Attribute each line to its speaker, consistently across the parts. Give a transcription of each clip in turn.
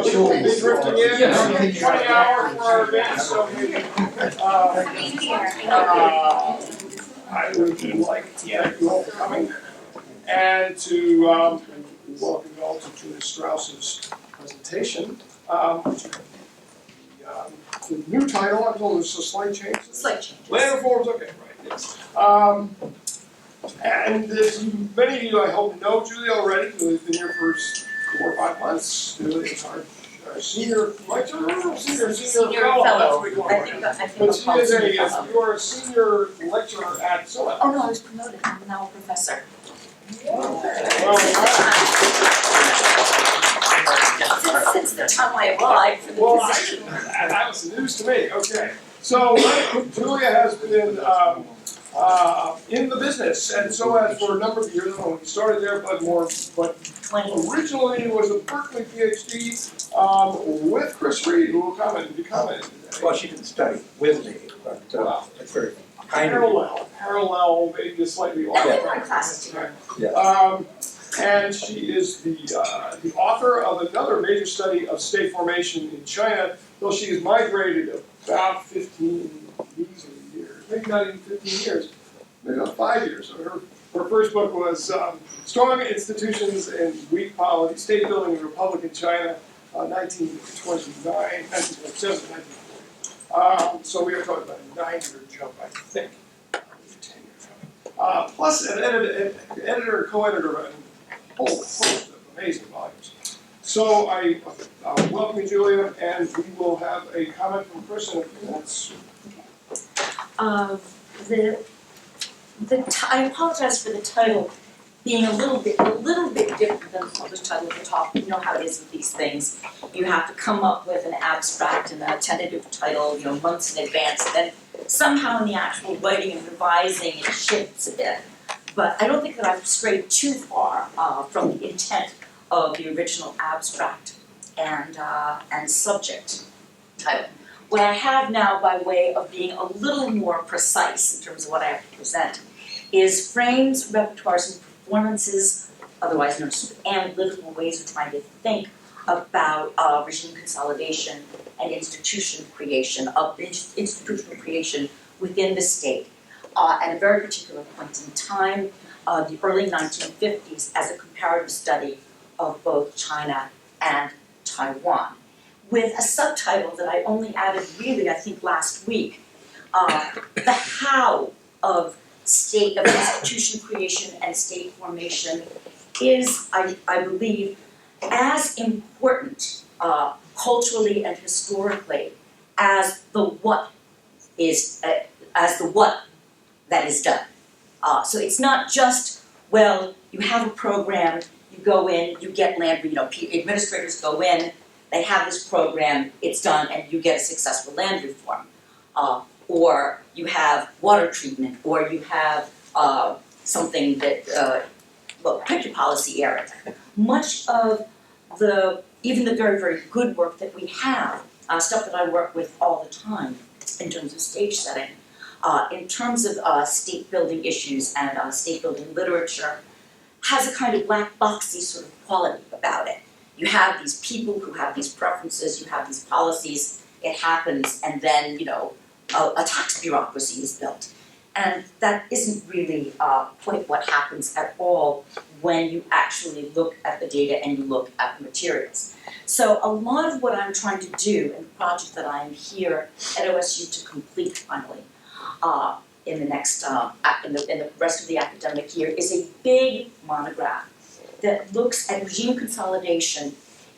Speaker 1: Be drifting in, 20 hours for our event, so I would like to thank you all for coming and to welcome you all to Julia Strauss's presentation. The new title, I'm told there's a slight change.
Speaker 2: Slight change.
Speaker 1: Land reforms, okay, right, yes. And as many of you, I hope, know Julia already. Julia's been here for 4 or 5 months. Julia is our senior lecturer, senior fellow. That's what we call her. But she is you are a senior lecturer at SOAS.
Speaker 2: Oh no, I was promoted. I'm now a professor. Since the time I applied for the position.
Speaker 1: That was news to me. Okay. So Julia has been in the business and SOAS for a number of years. When we started there, but originally was a Berkeley PhD with Chris Reed, who will comment today.
Speaker 3: Well, she didn't study with me, but it's very kind of
Speaker 1: parallel, maybe slightly off.
Speaker 2: And we were in classes together.
Speaker 3: Yeah.
Speaker 1: And she is the author of another major study of state formation in China, though she has migrated about 15 years, maybe not even 15 years, maybe about 5 years. So her first book was Strong Institutions and Weak Polity, State Building in Republican China, 1929, 1927, 1940. So we are talking about a 9-year jump, I think. 10 years jump. Plus an editor, co-editor of a whole host of amazing volumes. So I welcome you, Julia, and we will have a comment from Chris in a few minutes.
Speaker 2: I apologize for the title being a little bit different than the published title at the top. You know how it is with these things. You have to come up with an abstract and a tentative title, months in advance, and then somehow in the actual writing and revising it shifts a bit. But I don't think that I've strayed too far from the intent of the original abstract and subject title. What I have now, by way of being a little more precise in terms of what I have to present, is frames, repertoires, and performances, otherwise known as analytical ways of trying to think about regime consolidation and institutional creation within the state at a very particular point in time, the early 1950s, as a comparative study of both China and Taiwan, with a subtitle that I only added really, I think, last week, the how of institution creation and state formation is, I believe, as important culturally and historically as the what that is done. So it's not just, well, you have a program, you go in, you get land, administrators go in, they have this program, it's done, and you get a successful land reform. Or you have water treatment, or you have something that, pick your policy area. Much of even the very, very good work that we have, stuff that I work with all the time in terms of stage setting, in terms of state building issues and state building literature, has a kind of black boxy sort of quality about it. You have these people who have these preferences, you have these policies, it happens, and then, a tax bureaucracy is built. And that isn't really quite what happens at all when you actually look at the data and you look at the materials. So a lot of what I'm trying to do in the project that I am here at OSU to complete finally, in the next, in the rest of the academic year, is a big monograph that looks at regime consolidation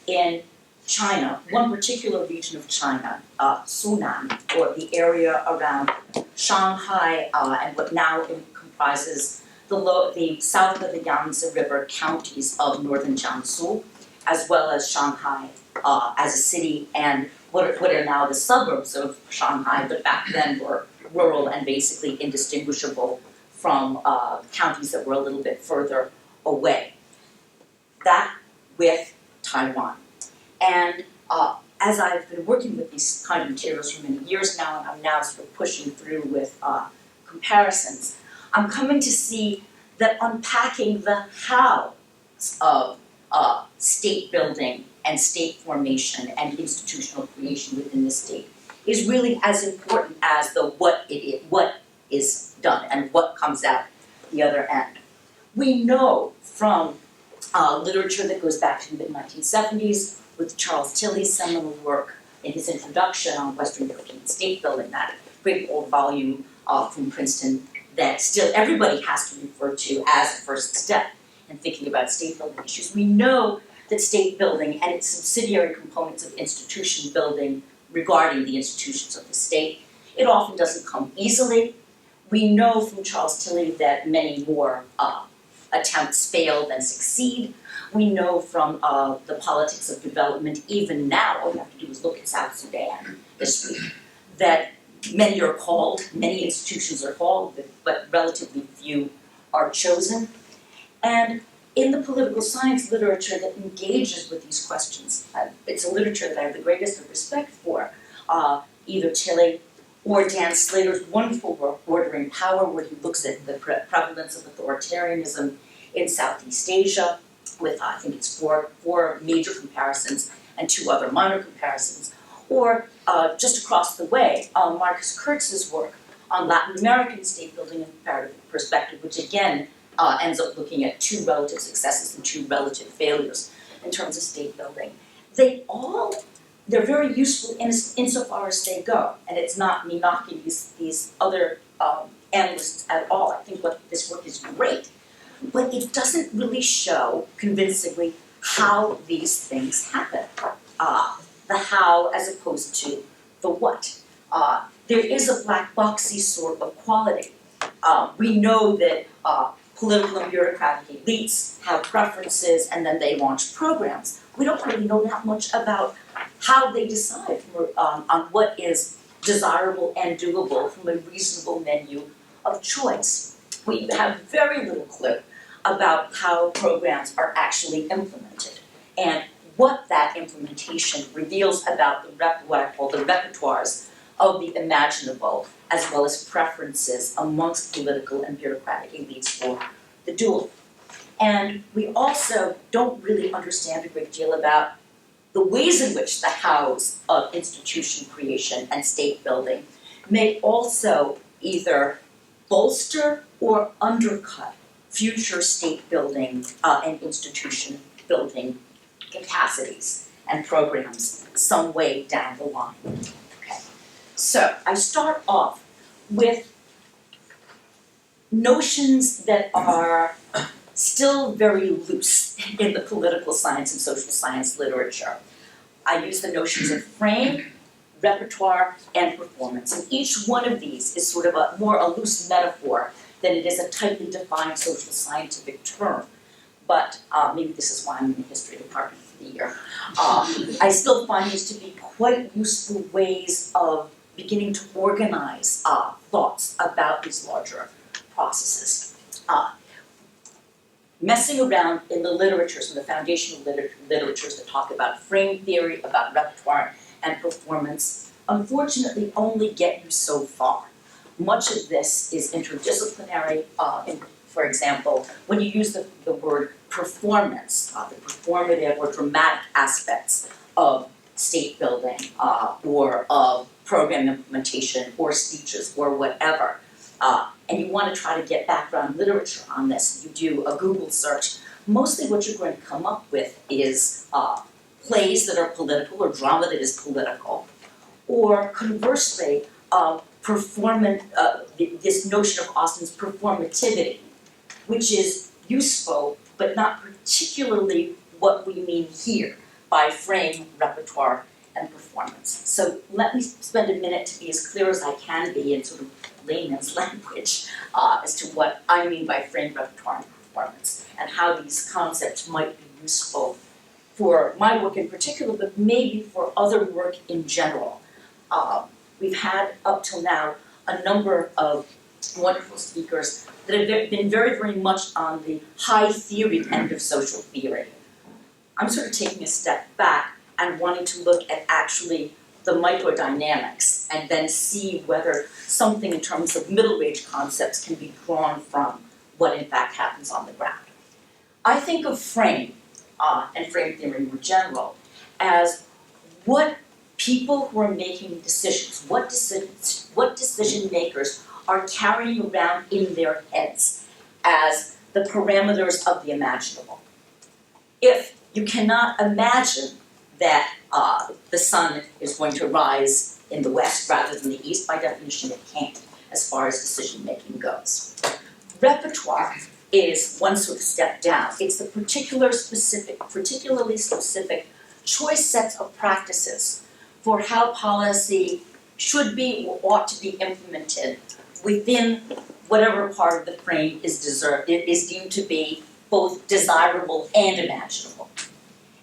Speaker 2: in China, one particular region of China, Sunan, or the area around Shanghai, and what now comprises the south of the Yangtze River counties of northern Jiangsu, as well as Shanghai as a city, and what are now the suburbs of Shanghai, but back then were rural and basically indistinguishable from counties that were a little bit further away. That with Taiwan. And as I've been working with these kind of materials for many years now, and I'm now sort of pushing through with comparisons, I'm coming to see that unpacking the how of state building and state formation and institutional creation within the state is really as important as the what is done and what comes out the other end. We know from literature that goes back to the mid-1970s with Charles Tilley's seminal work in his introduction on Western European state building, that great old volume from Princeton that still everybody has to refer to as a first step in thinking about state building issues. We know that state building and its subsidiary components of institution building regarding the institutions of the state, it often doesn't come easily. We know from Charles Tilley that many more attempts fail than succeed. We know from the politics of development, even now, all you have to do is look at South Sudan this week, that many are called, many institutions are called, but relatively few are chosen. And in the political science literature that engages with these questions, it's a literature that I have the greatest of respect for, either Tilley or Dan Slater's wonderful work, Ordering Power, where he looks at the prevalence of authoritarianism in Southeast Asia, with I think it's four major comparisons and 2 other minor comparisons, or just across the way, Marcus Kurtz's work on Latin American state building and comparative perspective, which again ends up looking at 2 relative successes and 2 relative failures in terms of state building. They're very useful insofar as they go, and it's not me knocking these other analysts at all. I think this work is great, but it doesn't really show convincingly how these things happen. The how as opposed to the what. There is a black boxy sort of quality. We know that political and bureaucratic elites have preferences and then they launch programs. We don't really know that much about how they decide on what is desirable and doable from a reasonable menu of choice. We have very little clue about how programs are actually implemented and what that implementation reveals about what I call the repertoires of the imaginable, as well as preferences amongst political and bureaucratic elites for the dual. And we also don't really understand a great deal about the ways in which the hows of institution creation and state building may also either bolster or undercut future state building and institution building capacities and programs some way down the line. Okay. So I start off with notions that are still very loose in the political science and social science literature. I use the notions of frame, repertoire, and performance. And each one of these is sort of a loose metaphor than it is a tightly defined social scientific term. But maybe this is why I'm in the history department for the year. I still find these to be quite useful ways of beginning to organize thoughts about these larger processes. Messing around in the literatures, in the foundational literatures that talk about frame theory, about repertoire and performance, unfortunately only get you so far. Much of this is interdisciplinary. For example, when you use the word performance, the performative or dramatic aspects of state building or of program implementation or speeches or whatever, and you want to try to get background literature on this, you do a Google search, mostly what you're going to come up with is plays that are political or drama that is political, or conversely, this notion of Austin's performativity, which is useful, but not particularly what we mean here by frame, repertoire, and performance. So let me spend a minute to be as clear as I can be in sort of layman's language as to what I mean by frame, repertoire, and performance, and how these concepts might be useful for my work in particular, but maybe for other work in general. We've had up till now a number of wonderful speakers that have been very, very much on the high theory end of social theory. I'm sort of taking a step back and wanting to look at actually the microdynamics and then see whether something in terms of middle range concepts can be drawn from what in fact happens on the ground. I think of frame and frame theory in general as what people who are making decisions, what decision makers are carrying around in their heads as the parameters of the imaginable. If you cannot imagine that the sun is going to rise in the west rather than the east, by definition it can't, as far as decision making goes. Repertoire is one sort of step down. It's the particularly specific choice sets of practices for how policy should be or ought to be implemented within whatever part of the frame is deemed to be both desirable and imaginable.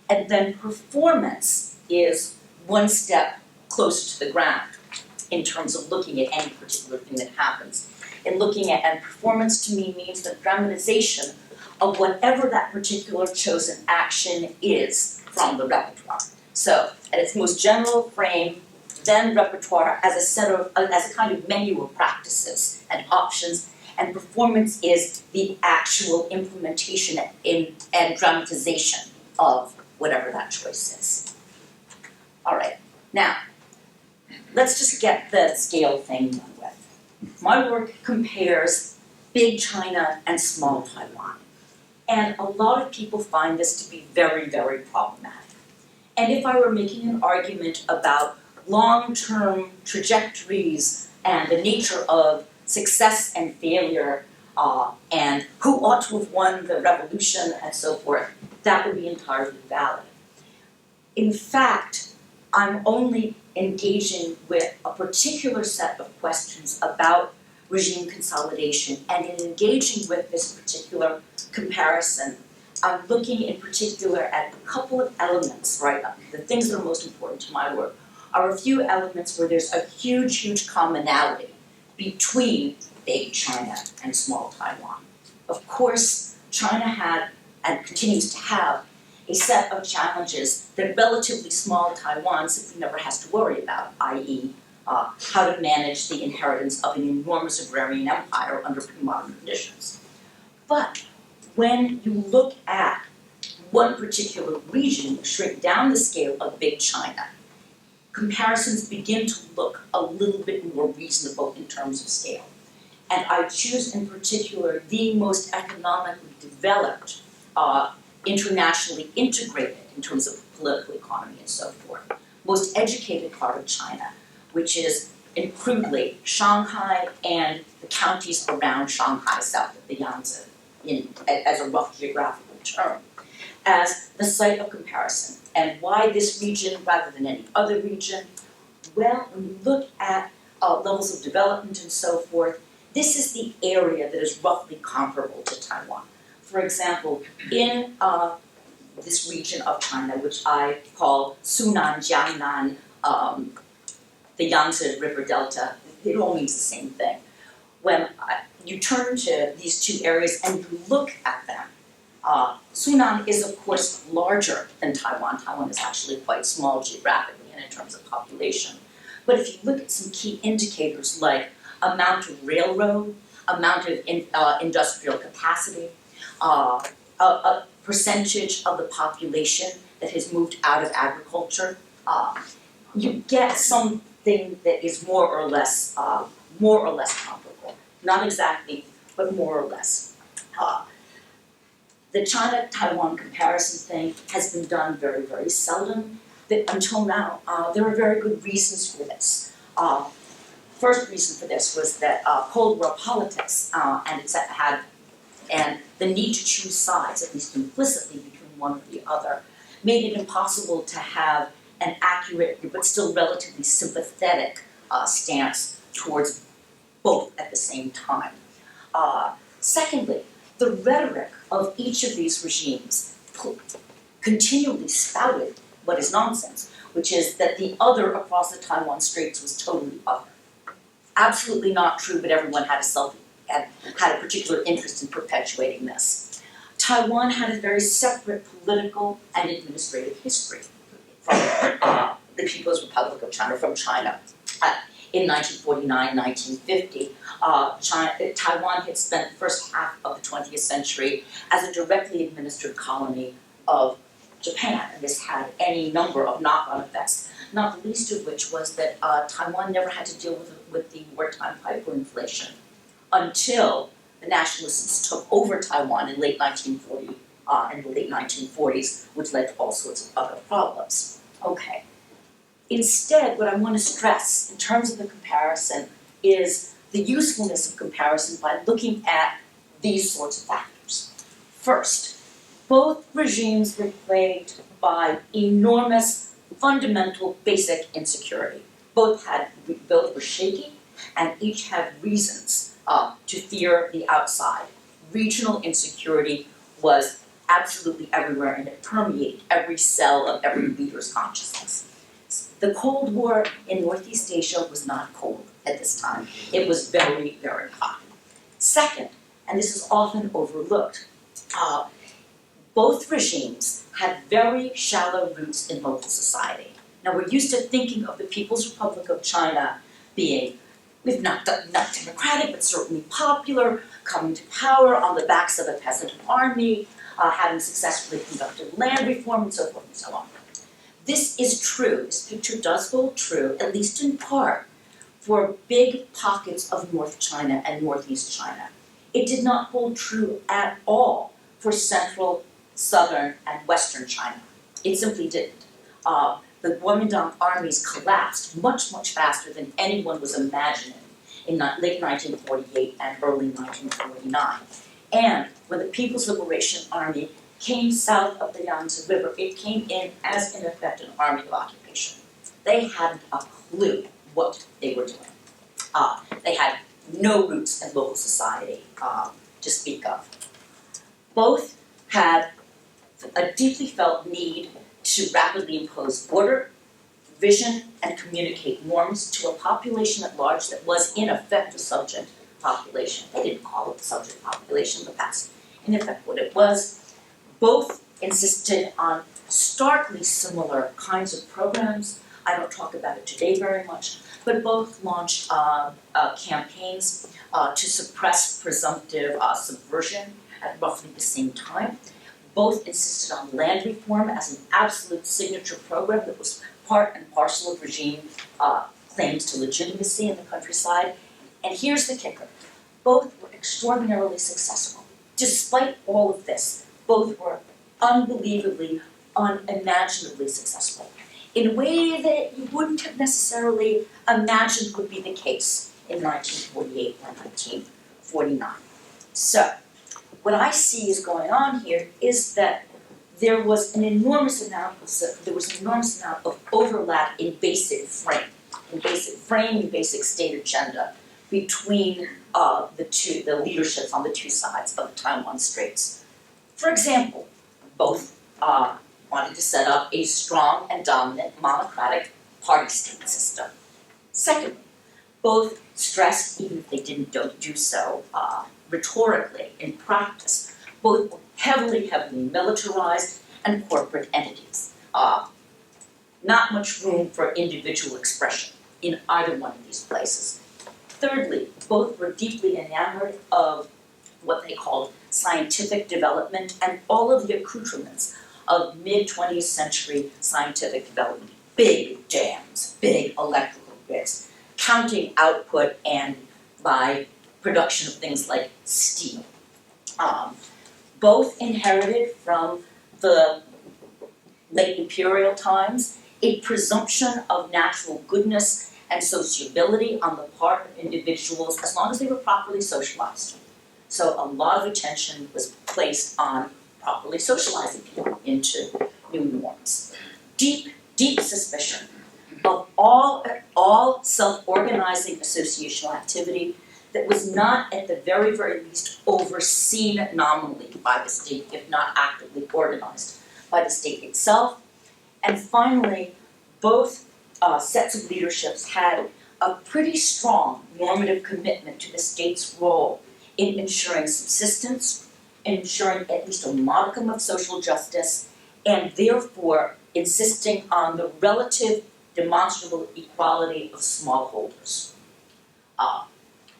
Speaker 2: And then performance is one step closer to the ground in terms of looking at any particular thing that happens. And performance to me means the dramatization of whatever that particular chosen action is from the repertoire. So, at its most general frame, then repertoire as a kind of menu of practices and options, and performance is the actual implementation and dramatization of whatever that choice is. All right, now, let's just get the scale thing done with. My work compares big China and small Taiwan. And a lot of people find this to be very, very problematic. And if I were making an argument about long-term trajectories and the nature of success and failure, and who ought to have won the revolution and so forth, that would be entirely valid. In fact, I'm only engaging with a particular set of questions about regime consolidation, and in engaging with this particular comparison, I'm looking in particular at a couple of elements, right? The things that are most important to my work are a few elements where there's a huge, huge commonality between big China and small Taiwan. Of course, China had and continues to have a set of challenges that relatively small Taiwan simply never has to worry about, i.e., how to manage the inheritance of an enormous agrarian empire under pre-modern conditions. But when you look at one particular region, you shrink down the scale of big China, comparisons begin to look a little bit more reasonable in terms of scale. And I choose in particular the most economically developed, internationally integrated in terms of political economy and so forth, most educated part of China, which is, in crudely, Shanghai and the counties around Shanghai south of the Yangtze, as a rough geographical term, as the site of comparison. And why this region rather than any other region? Well, when you look at levels of development and so forth, this is the area that is roughly comparable to Taiwan. For example, in this region of China, which I call Sunan, Jiangnan, the Yangtze River Delta, it all means the same thing. When you turn to these two areas and you look at them, Sunan is of course larger than Taiwan. Taiwan is actually quite small geographically and in terms of population. But if you look at some key indicators like amount of railroad, amount of industrial capacity, a percentage of the population that has moved out of agriculture, you get something that is more or less comparable. Not exactly, but more or less. The China-Taiwan comparison thing has been done very, very seldom. Until now, there are very good reasons for this. First reason for this was that Cold War politics and the need to choose sides, at least implicitly between one or the other, made it impossible to have an accurate but still relatively sympathetic stance towards both at the same time. Secondly, the rhetoric of each of these regimes continually spouted what is nonsense, which is that the other across the Taiwan Straits was totally other. Absolutely not true, but everyone had a particular interest in perpetuating this. Taiwan had a very separate political and administrative history from the People's Republic of China, from China. In 1949, 1950, Taiwan had spent the first half of the 20th century as a directly administered colony of Japan, and this had any number of knock-on effects, not the least of which was that Taiwan never had to deal with the wartime hyperinflation until the nationalists took over Taiwan in late 1940 and the late 1940s, which led to all sorts of other problems. Okay. Instead, what I want to stress in terms of the comparison is the usefulness of comparison by looking at these sorts of factors. First, both regimes were plagued by enormous, fundamental, basic insecurity. Both were shaky, and each had reasons to fear the outside. Regional insecurity was absolutely everywhere, and it permeated every cell of every leader's consciousness. The Cold War in Northeast Asia was not cold at this time. It was very, very hot. Second, and this is often overlooked, both regimes had very shallow roots in local society. Now, we're used to thinking of the People's Republic of China being, not democratic, but certainly popular, coming to power on the backs of a peasant army, having successfully conducted land reform, and so forth and so on. This is true, this picture does hold true, at least in part, for big pockets of North China and Northeast China. It did not hold true at all for central, southern, and western China. It simply didn't. The Kuomintang armies collapsed much, much faster than anyone was imagining in late 1948 and early 1949. And when the People's Liberation Army came south of the Yangtze River, it came in as, in effect, an army of occupation. They hadn't a clue what they were doing. They had no roots in local society to speak of. Both had a deeply felt need to rapidly impose order, vision, and communicate norms to a population at large that was, in effect, a subject population. They didn't call it the subject population, but that's, in effect, what it was. Both insisted on starkly similar kinds of programs. I don't talk about it today very much, but both launched campaigns to suppress presumptive subversion at roughly the same time. Both insisted on land reform as an absolute signature program that was part and parcel of regime claims to legitimacy in the countryside. And here's the kicker. Both were extraordinarily successful. Despite all of this, both were unbelievably, unimaginably successful in a way that you wouldn't have necessarily imagined would be the case in 1948 or 1949. So, what I see is going on here is that there was an enormous amount of overlap in basic frame, and basic state agenda between the leaderships on the two sides of the Taiwan Straits. For example, both wanted to set up a strong and dominant monocratic party-state system. Secondly, both stressed, even if they don't do so rhetorically, in practice, both were heavily militarized and corporate entities. Not much room for individual expression in either one of these places. Thirdly, both were deeply enamored of what they called scientific development and all of the accoutrements of mid-20th century scientific development. Big dams, big electrical grids, counting output and by production of things like steel. Both inherited from the late imperial times a presumption of natural goodness and sociability on the part of individuals as long as they were properly socialized. So a lot of attention was placed on properly socializing people into new norms. Deep, deep suspicion of all self-organizing associational activity that was not, at the very, very least, overseen nominally by the state, if not actively organized by the state itself. And finally, both sets of leaderships had a pretty strong normative commitment to the state's role in ensuring subsistence, ensuring at least a modicum of social justice, and therefore insisting on the relative demonstrable equality of smallholders.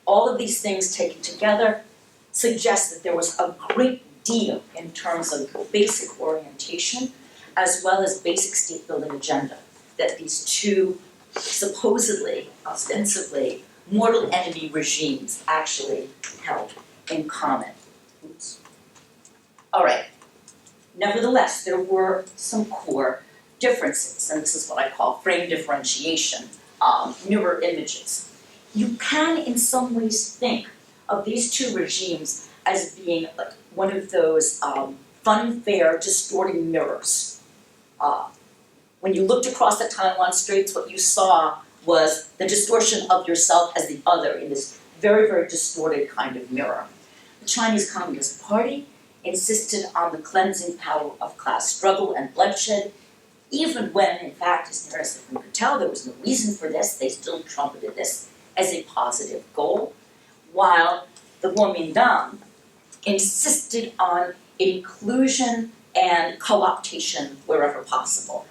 Speaker 2: All of these things taken together suggest that there was a great deal in terms of basic orientation as well as basic state-building agenda that these two supposedly, ostensibly, mortal enemy regimes actually held in common. Oops. All right. Nevertheless, there were some core differences, and this is what I call frame differentiation, mirror images. You can, in some ways, think of these two regimes as being like one of those funfair distorting mirrors. When you looked across the Taiwan Straits, what you saw was the distortion of yourself as the other in this very, very distorted kind of mirror. The Chinese Communist Party insisted on the cleansing power of class struggle and bloodshed, even when, in fact, as near as we could tell, there was no reason for this. They still trumpeted this as a positive goal, while the Kuomintang insisted on inclusion and co-optation wherever possible,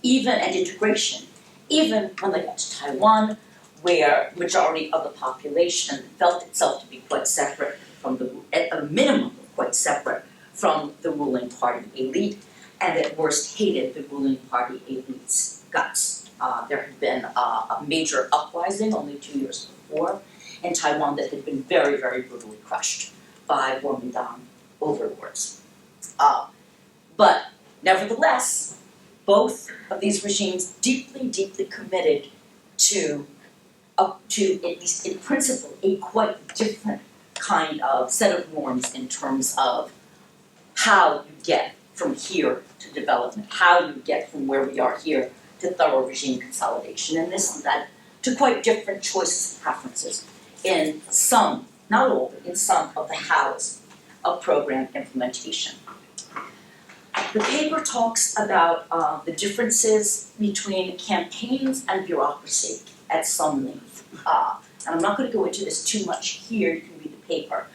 Speaker 2: and integration, even when they got to Taiwan, where the majority of the population felt itself to be quite separate from at a minimum, quite separate from the ruling party elite, and at worst hated the ruling party elite's guts. There had been a major uprising only 2 years before in Taiwan that had been very, very brutally crushed by Kuomintang overlords. But nevertheless, both of these regimes deeply, deeply committed to, at least in principle, a quite different kind of set of norms in terms of how you get from here to development, how you get from where we are here to thorough regime consolidation, and this and that, to quite different choices and preferences in some, not all, but in some of the hows of program implementation. The paper talks about the differences between campaigns and bureaucracy at some length. And I'm not going to go into this too much here, you can read the paper,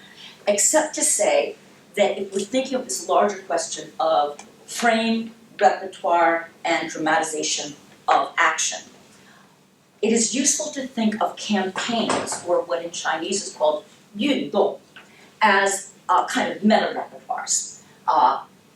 Speaker 2: except to say that if we're thinking of this larger question of frame, repertoire, and dramatization of action, it is useful to think of campaigns, or what in Chinese is called 运动, as kind of meta-repertoires.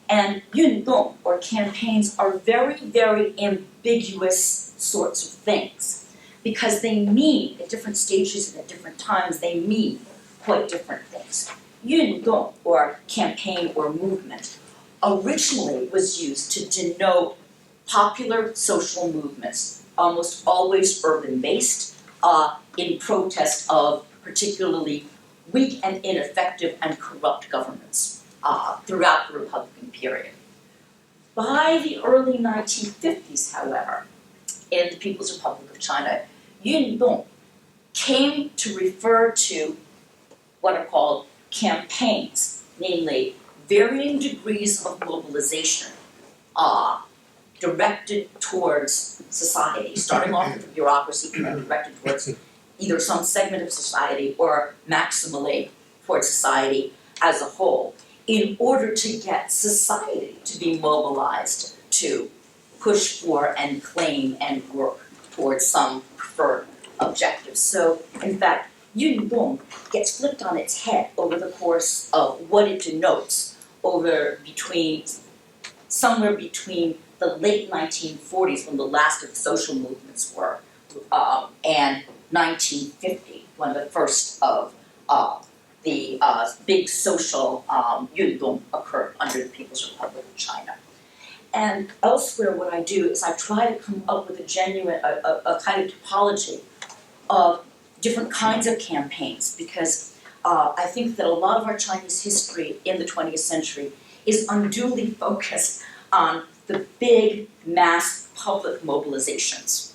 Speaker 2: And 运动, or campaigns, are very, very ambiguous sorts of things, because they mean, at different stages and at different times, they mean quite different things. 运动, or campaign or movement, originally was used to denote popular social movements, almost always urban-based, in protest of particularly weak and ineffective and corrupt governments throughout the Republican period. By the early 1950s, however, in the People's Republic of China, 运动 came to refer to what are called campaigns, namely varying degrees of mobilization directed towards society, starting off with the bureaucracy and then directed towards either some segment of society or maximally towards society as a whole, in order to get society to be mobilized to push for and claim and work towards some preferred objective. So, in fact, 运动 gets flipped on its head over the course of what it denotes somewhere between the late 1940s, when the last of the social movements were, and 1950, when the first of the big social 运动 occurred under the People's Republic of China. And elsewhere, what I do is I try to come up with a kind of topology of different kinds of campaigns, because I think that a lot of our Chinese history in the 20th century is unduly focused on the big mass public mobilizations,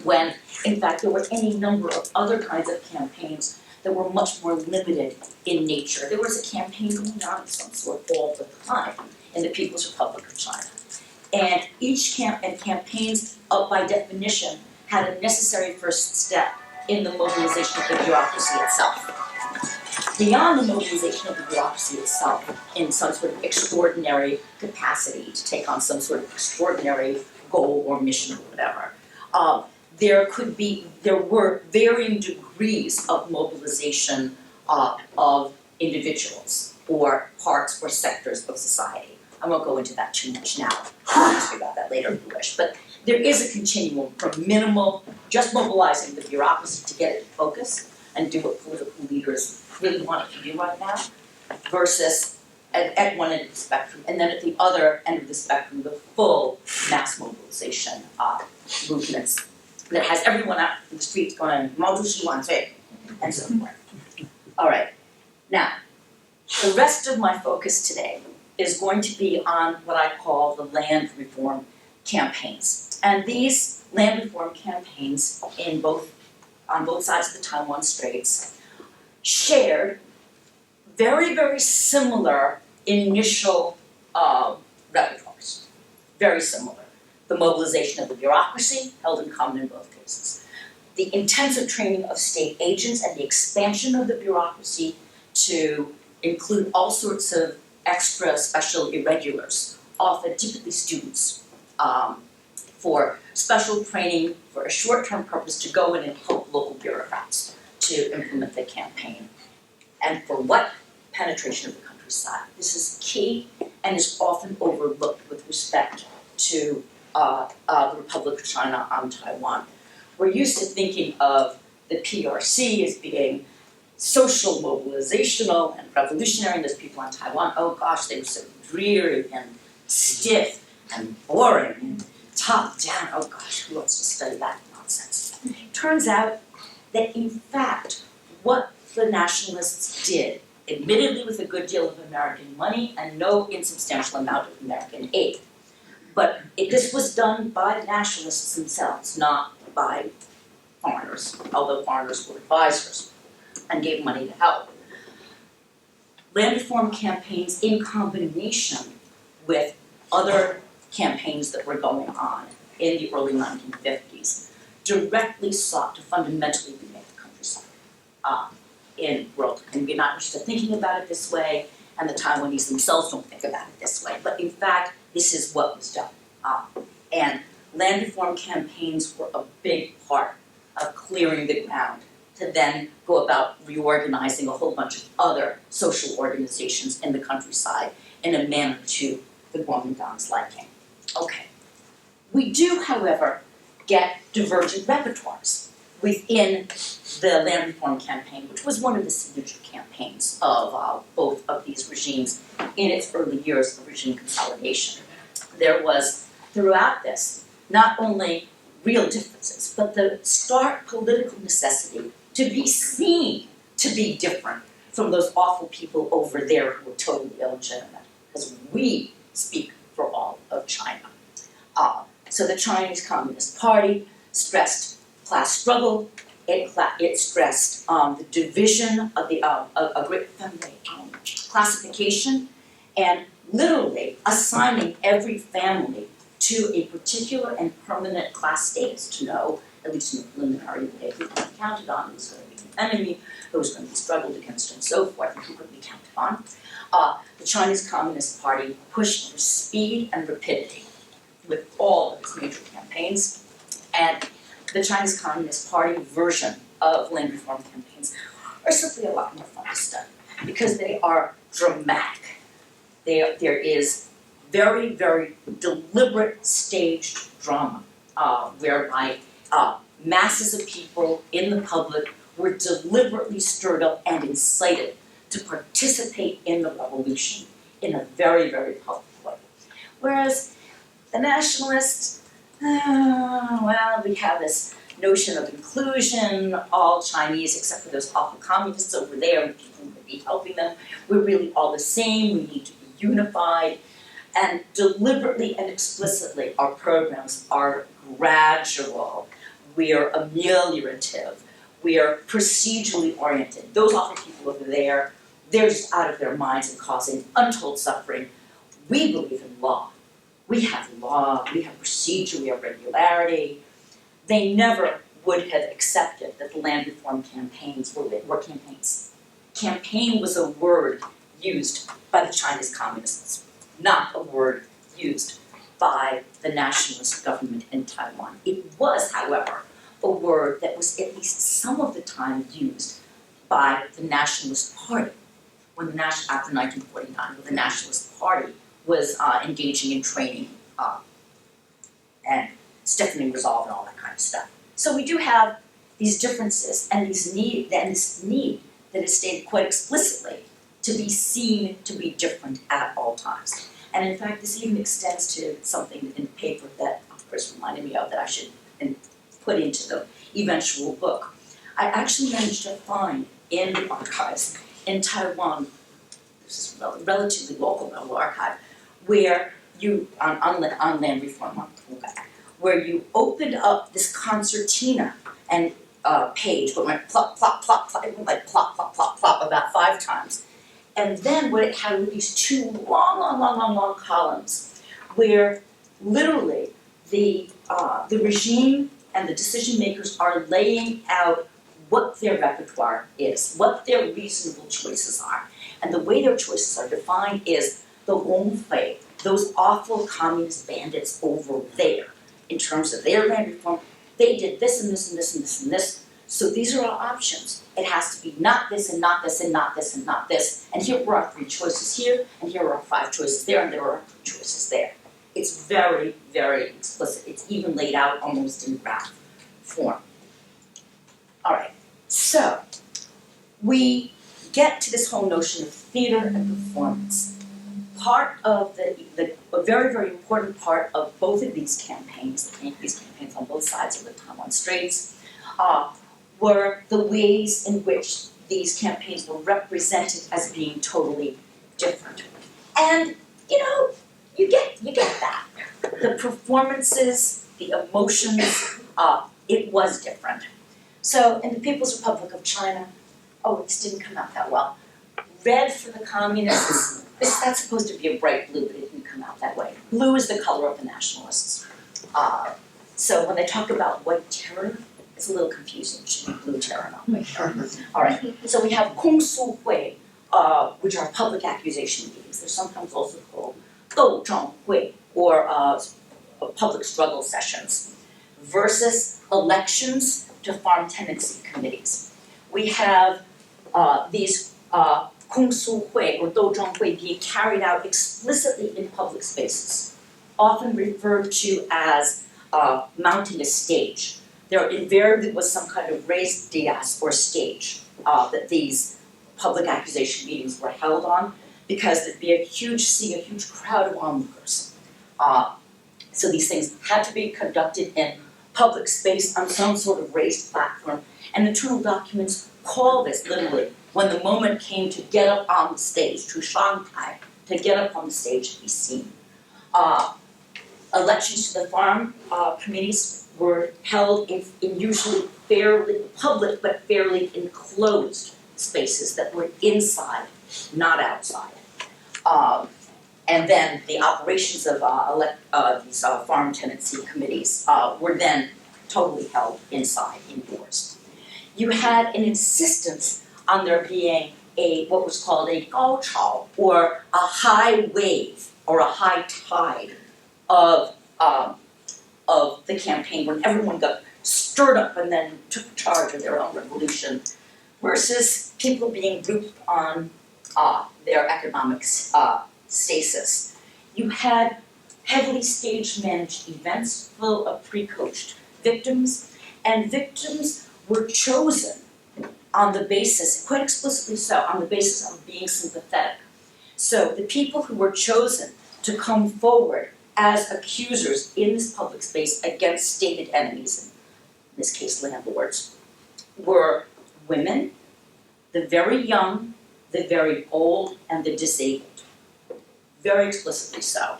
Speaker 2: when in fact there were any number of other kinds of campaigns that were much more limited in nature. There was a campaign going on of some sort all the time in the People's Republic of China. And each campaigns, by definition, had a necessary first step in the mobilization of the bureaucracy itself. Beyond the mobilization of the bureaucracy itself, in some sort of extraordinary capacity to take on some sort of extraordinary goal or mission or whatever, there were varying degrees of mobilization of individuals or parts or sectors of society. I won't go into that too much now. I'll ask you about that later if you wish. But there is a continuum from minimal, just mobilizing the bureaucracy to get it to focus and do what political leaders really want it to do right now, versus at one end of the spectrum, and then at the other end of the spectrum, the full mass mobilization movements that has everyone out in the streets going, and so forth. All right, now, the rest of my focus today is going to be on what I call the land reform campaigns. And these land reform campaigns on both sides of the Taiwan Straits shared very, very similar initial repertoires. Very similar. The mobilization of the bureaucracy, held in common in both cases. The intensive training of state agents and the expansion of the bureaucracy to include all sorts of extra special irregulars, often typically students, for special training for a short-term purpose to go in and help local bureaucrats to implement the campaign. And for what? Penetration of the countryside. This is key and is often overlooked with respect to the Republic of China and Taiwan. We're used to thinking of the PRC as being social, mobilizational, and revolutionary, and those people on Taiwan, oh gosh, they were so dreary and stiff and boring and top down, oh gosh, who wants to study that nonsense? Turns out that in fact, what the nationalists did, admittedly with a good deal of American money and no insubstantial amount of American aid, but this was done by nationalists themselves, not by foreigners, although foreigners were advisors and gave money to help. Land reform campaigns in combination with other campaigns that were going on in the early 1950s directly sought to fundamentally remake the countryside in world. And we're not interested in thinking about it this way, and the Taiwanese themselves don't think about it this way. But in fact, this is what was done. And land reform campaigns were a big part of clearing the ground to then go about reorganizing a whole bunch of other social organizations in the countryside in a manner to the Kuomintang's liking. Okay. We do, however, get divergent repertoires within the land reform campaign, which was one of the signature campaigns of both of these regimes in its early years of regime consolidation. There was, throughout this, not only real differences, but the stark political necessity to be seen to be different from those awful people over there who were totally illegitimate, because we speak for all of China. So the Chinese Communist Party stressed class struggle. It stressed the division of the a great family classification, and literally assigning every family to a particular and permanent class status to know, at least in the preliminary way, who could be counted on, who was going to be an enemy, who was going to be struggled against, and so forth, and who could be counted on. The Chinese Communist Party pushed for speed and rapidity with all of its major campaigns, and the Chinese Communist Party version of land reform campaigns are simply a lot more fun to study because they are dramatic. There is very, very deliberate staged drama whereby masses of people in the public were deliberately stirred up and incited to participate in the revolution in a very, very public way. Whereas the nationalists, well, we have this notion of inclusion, all Chinese except for those awful communists over there, and people who would be helping them. We're really all the same, we need to be unified. And deliberately and explicitly, our programs are gradual, we are ameliorative, we are procedurally oriented. Those awful people over there, they're just out of their minds and causing untold suffering. We believe in law. We have law, we have procedure, we have regularity. They never would have accepted that the land reform campaigns were campaigns. Campaign was a word used by the Chinese communists, not a word used by the nationalist government in Taiwan. It was, however, a word that was at least some of the time used by the Nationalist Party. After 1949, when the Nationalist Party was engaging in training and stiffening resolve and all that kind of stuff. So we do have these differences and this need that is stated quite explicitly to be seen to be different at all times. And in fact, this even extends to something in the paper that Chris reminded me of that I should put into the eventual book. I actually managed to find in the archives in Taiwan, this is a relatively local archive, where you, on land reform, where you opened up this concertina and page, but went plop, plop, plop, plop, it went like plop, plop, plop, plop about 5 times. And then what it had were these 2 long columns where literally the regime and the decision makers are laying out what their repertoire is, what their reasonable choices are. And the way their choices are defined is the Hongfei, those awful communist bandits over there, in terms of their land reform, they did this and this and this and this and this. So these are our options. It has to be not this and not this and not this and not this. And here are our 3 choices here, and here are our 5 choices there, and there are our 2 choices there. It's very, very explicit. It's even laid out almost in graph form. All right, so we get to this whole notion of theater and performance. Part of a very, very important part of both of these campaigns on both sides of the Taiwan Straits, were the ways in which these campaigns were represented as being totally different. And, you know, you get that. The performances, the emotions, it was different. So in the People's Republic of China, this didn't come out that well. Red for the communists, that's supposed to be a bright blue, but it didn't come out that way. Blue is the color of the nationalists. So when they talk about white terror, it's a little confusing. It should be blue terror, not white terror. All right, so we have Kung Su Hui, which are public accusation meetings. They're sometimes also called Dou Zhang Hui, or public struggle sessions, versus elections to farm tenancy committees. We have these Kung Su Hui or Dou Zhang Hui being carried out explicitly in public spaces, often referred to as mounting a stage. There invariably was some kind of raised dais or stage that these public accusation meetings were held on, because there'd be a huge crowd of onlookers. So these things had to be conducted in public space on some sort of raised platform, and internal documents call this literally when the moment came to get up on the stage, to Shanghai, to get up on the stage to be seen. Elections to the farm committees were held in usually fairly public but fairly enclosed spaces that were inside, not outside. And then the operations of these farm tenancy committees were then totally held inside, indoors. You had an insistence on there being what was called a gao chao, or a high wave or a high tide of the campaign, when everyone got stirred up and then took charge of their own revolution, versus people being grouped on their economic stasis. You had heavily staged managed events full of pre-coached victims, and victims were chosen on the basis, quite explicitly so, on the basis of being sympathetic. So the people who were chosen to come forward as accusers in this public space against stated enemies, in this case landlords, were women, the very young, the very old, and the disabled. Very explicitly so.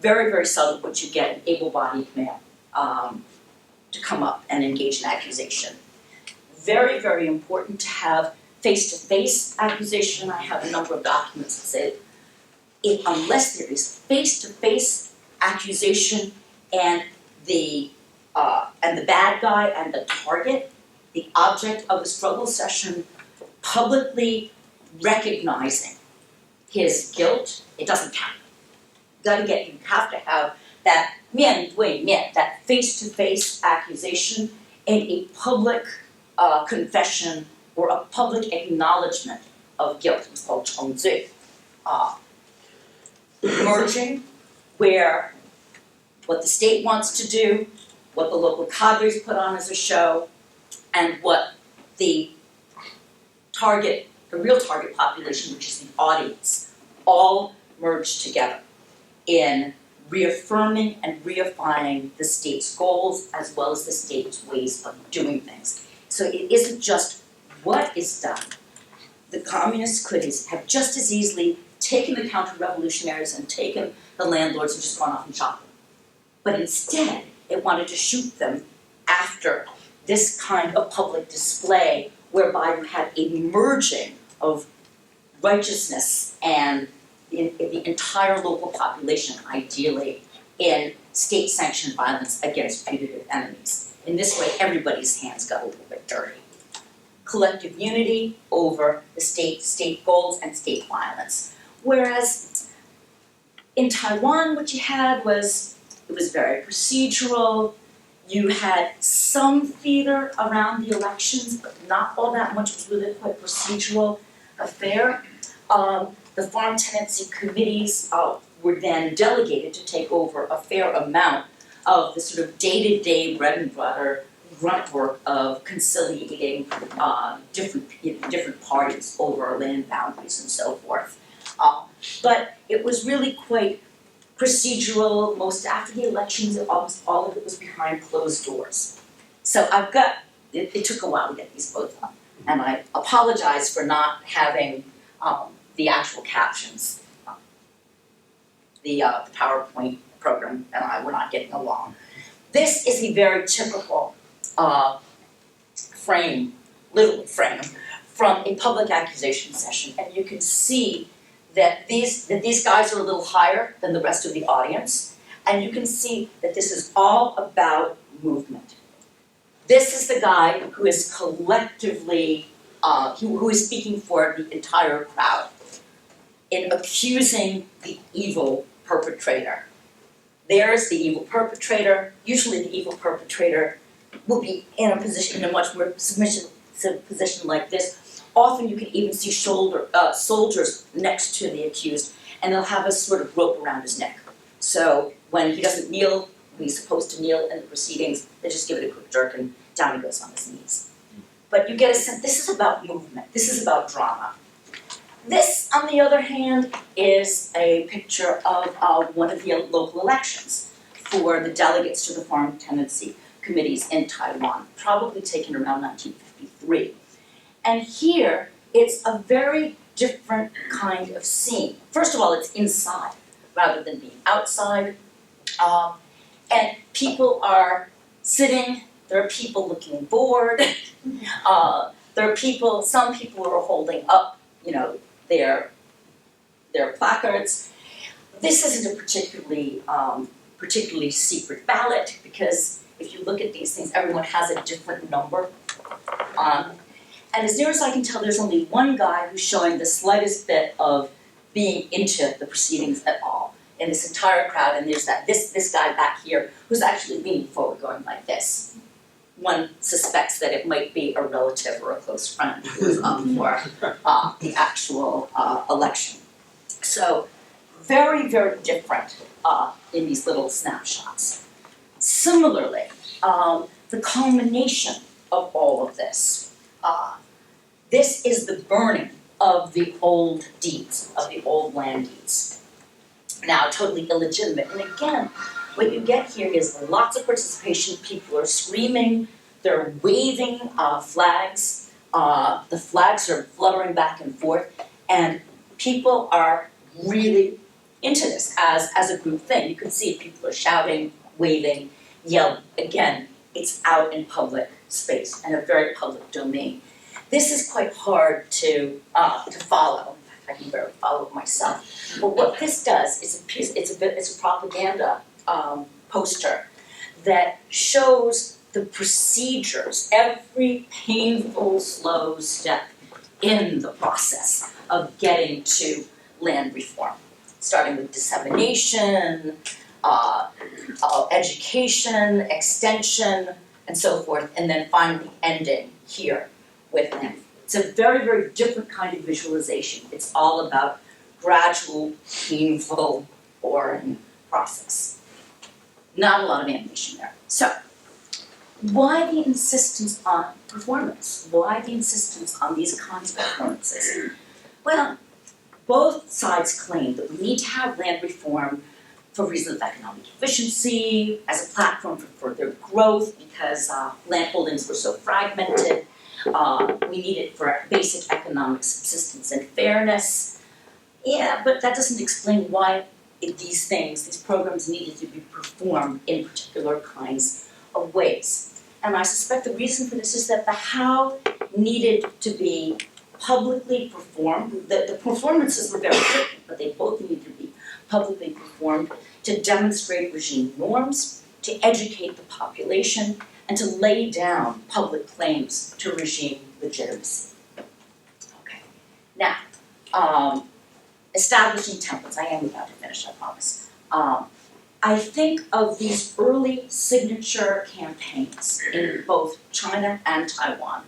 Speaker 2: Very, very seldom would you get an able-bodied male to come up and engage in accusation. Very, very important to have face-to-face accusation. I have a number of documents that say unless there is face-to-face accusation and the bad guy and the target, the object of the struggle session, publicly recognizing his guilt, it doesn't count. You have to have that 面对面, that face-to-face accusation, and a public confession or a public acknowledgement of guilt. It's called 承罪. merging, where what the state wants to do, what the local cadres put on as a show, and what the real target population, which is the audience, all merge together in reaffirming and reifying the state's goals as well as the state's ways of doing things. So it isn't just what is done. The communists could have just as easily taken the counter-revolutionaries and taken the landlords and just gone off and shot them. But instead, it wanted to shoot them after this kind of public display whereby you had a merging of righteousness and the entire local population, ideally, in state-sanctioned violence against putative enemies. In this way, everybody's hands got a little bit dirty. Collective unity over the state goals and state violence. Whereas in Taiwan, what you had was, it was very procedural. You had some theater around the elections, but not all that much. It was really quite procedural affair. The farm tenancy committees were then delegated to take over a fair amount of the sort of day-to-day bread and butter grunt work of conciliating different parties over land boundaries and so forth. But it was really quite procedural. Most after the elections, almost all of it was behind closed doors. So it took a while to get these both up. And I apologize for not having the actual captions. The PowerPoint program and I were not getting along. This is a very typical literal frame, from a public accusation session. And you can see that these guys are a little higher than the rest of the audience. And you can see that this is all about movement. This is the guy who is collectively, who is speaking for the entire crowd in accusing the evil perpetrator. There's the evil perpetrator. Usually the evil perpetrator will be in a much more submissive position like this. Often you can even see soldiers next to the accused, and they'll have a sort of rope around his neck. So when he doesn't kneel, when he's supposed to kneel in the proceedings, they just give it a quick jerk and down he goes on his knees. But you get a sense, this is about movement, this is about drama. This, on the other hand, is a picture of one of the local elections for the delegates to the farm tenancy committees in Taiwan, probably taken around 1953. And here, it's a very different kind of scene. First of all, it's inside rather than being outside. And people are sitting, there are people looking bored. There are some people who are holding up, their placards. This isn't a particularly secret ballot, because if you look at these things, everyone has a different number. And as near as I can tell, there's only one guy who's showing the slightest bit of being into the proceedings at all in this entire crowd, and there's this guy back here who's actually leaning forward going like this. One suspects that it might be a relative or a close friend who was up for the actual election. So very, very different in these little snapshots. Similarly, the culmination of all of this, this is the burning of the old deeds, of the old land deeds. Now, totally illegitimate. And again, what you get here is lots of participation. People are screaming, they're waving flags. The flags are fluttering back and forth, and people are really into this as a group thing. You can see people are shouting, waving, yelling. Again, it's out in public space and a very public domain. This is quite hard to follow. In fact, I can barely follow it myself. But what this does is it's a propaganda poster that shows the procedures, every painful, slow step in the process of getting to land reform, starting with dissemination, education, extension, and so forth, and then finally ending here with land. It's a very, very different kind of visualization. It's all about gradual, painful, boring process. Not a lot of animation there. So, why the insistence on performance? Why the insistence on these kinds of performances? Well, both sides claim that we need to have land reform for reasons of economic efficiency, as a platform for further growth because land holdings were so fragmented. We need it for basic economic subsistence and fairness. Yeah, but that doesn't explain why these programs needed to be performed in particular kinds of ways. And I suspect the reason for this is that the how needed to be publicly performed. The performances were very different, but they both needed to be publicly performed to demonstrate regime norms, to educate the population, and to lay down public claims to regime legitimacy. Okay, now, establishing templates. I am about to finish, I promise. I think of these early signature campaigns in both China and Taiwan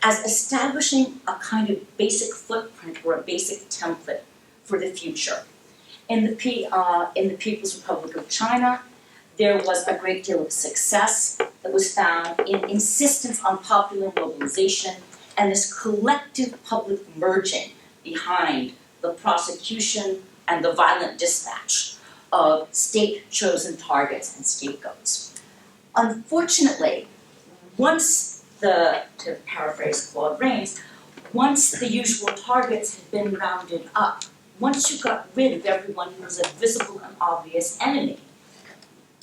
Speaker 2: as establishing a kind of basic footprint or a basic template for the future. In the People's Republic of China, there was a great deal of success that was found in insistence on popular mobilization and this collective public merging behind the prosecution and the violent dispatch of state-chosen targets and scapegoats. Unfortunately, to paraphrase Claude Rains, once the usual targets had been rounded up, once you got rid of everyone who was a visible and obvious enemy,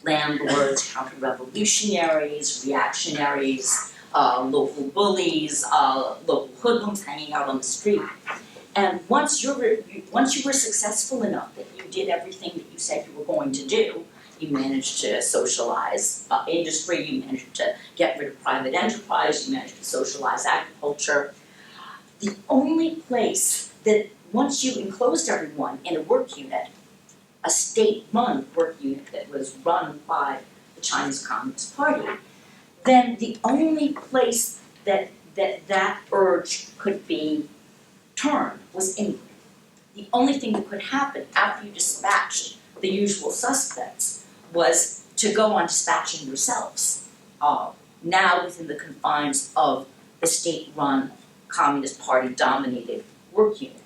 Speaker 2: landlords, counter-revolutionaries, reactionaries, local bullies, local hoodlums hanging out on the street. And once you were successful enough that you did everything that you said you were going to do, you managed to socialize industry, you managed to get rid of private enterprise, you managed to socialize agriculture. The only place that once you enclosed everyone in a work unit, a state-run work unit that was run by the Chinese Communist Party, then the only place that urge could be turned was inward. The only thing that could happen after you dispatched the usual suspects was to go on dispatching yourselves, now within the confines of the state-run Communist Party-dominated work unit.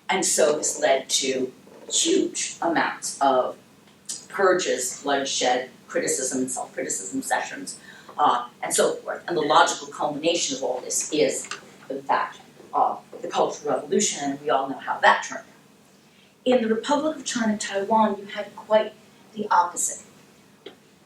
Speaker 2: And so this led to huge amounts of purges, bloodshed, criticism and self-criticism sessions, and so forth. And the logical culmination of all this is, in fact, the Cultural Revolution, and we all know how that turned out. In the Republic of China and Taiwan, you had quite the opposite.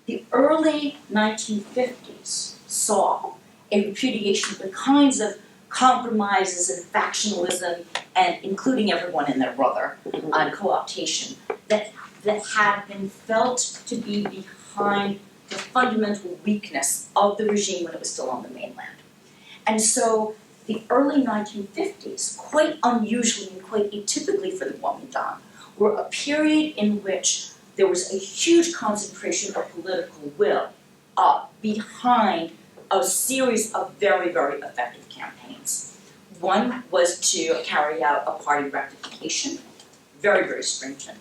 Speaker 2: The early 1950s saw a repudiation of the kinds of compromises and factionalism, and including everyone and their brother, and co-optation, that had been felt to be behind the fundamental weakness of the regime when it was still on the mainland. And so the early 1950s, quite unusually and quite atypically for the Kuomintang, were a period in which there was a huge concentration of political will behind a series of very, very effective campaigns. One was to carry out a party rectification, very, very stringent.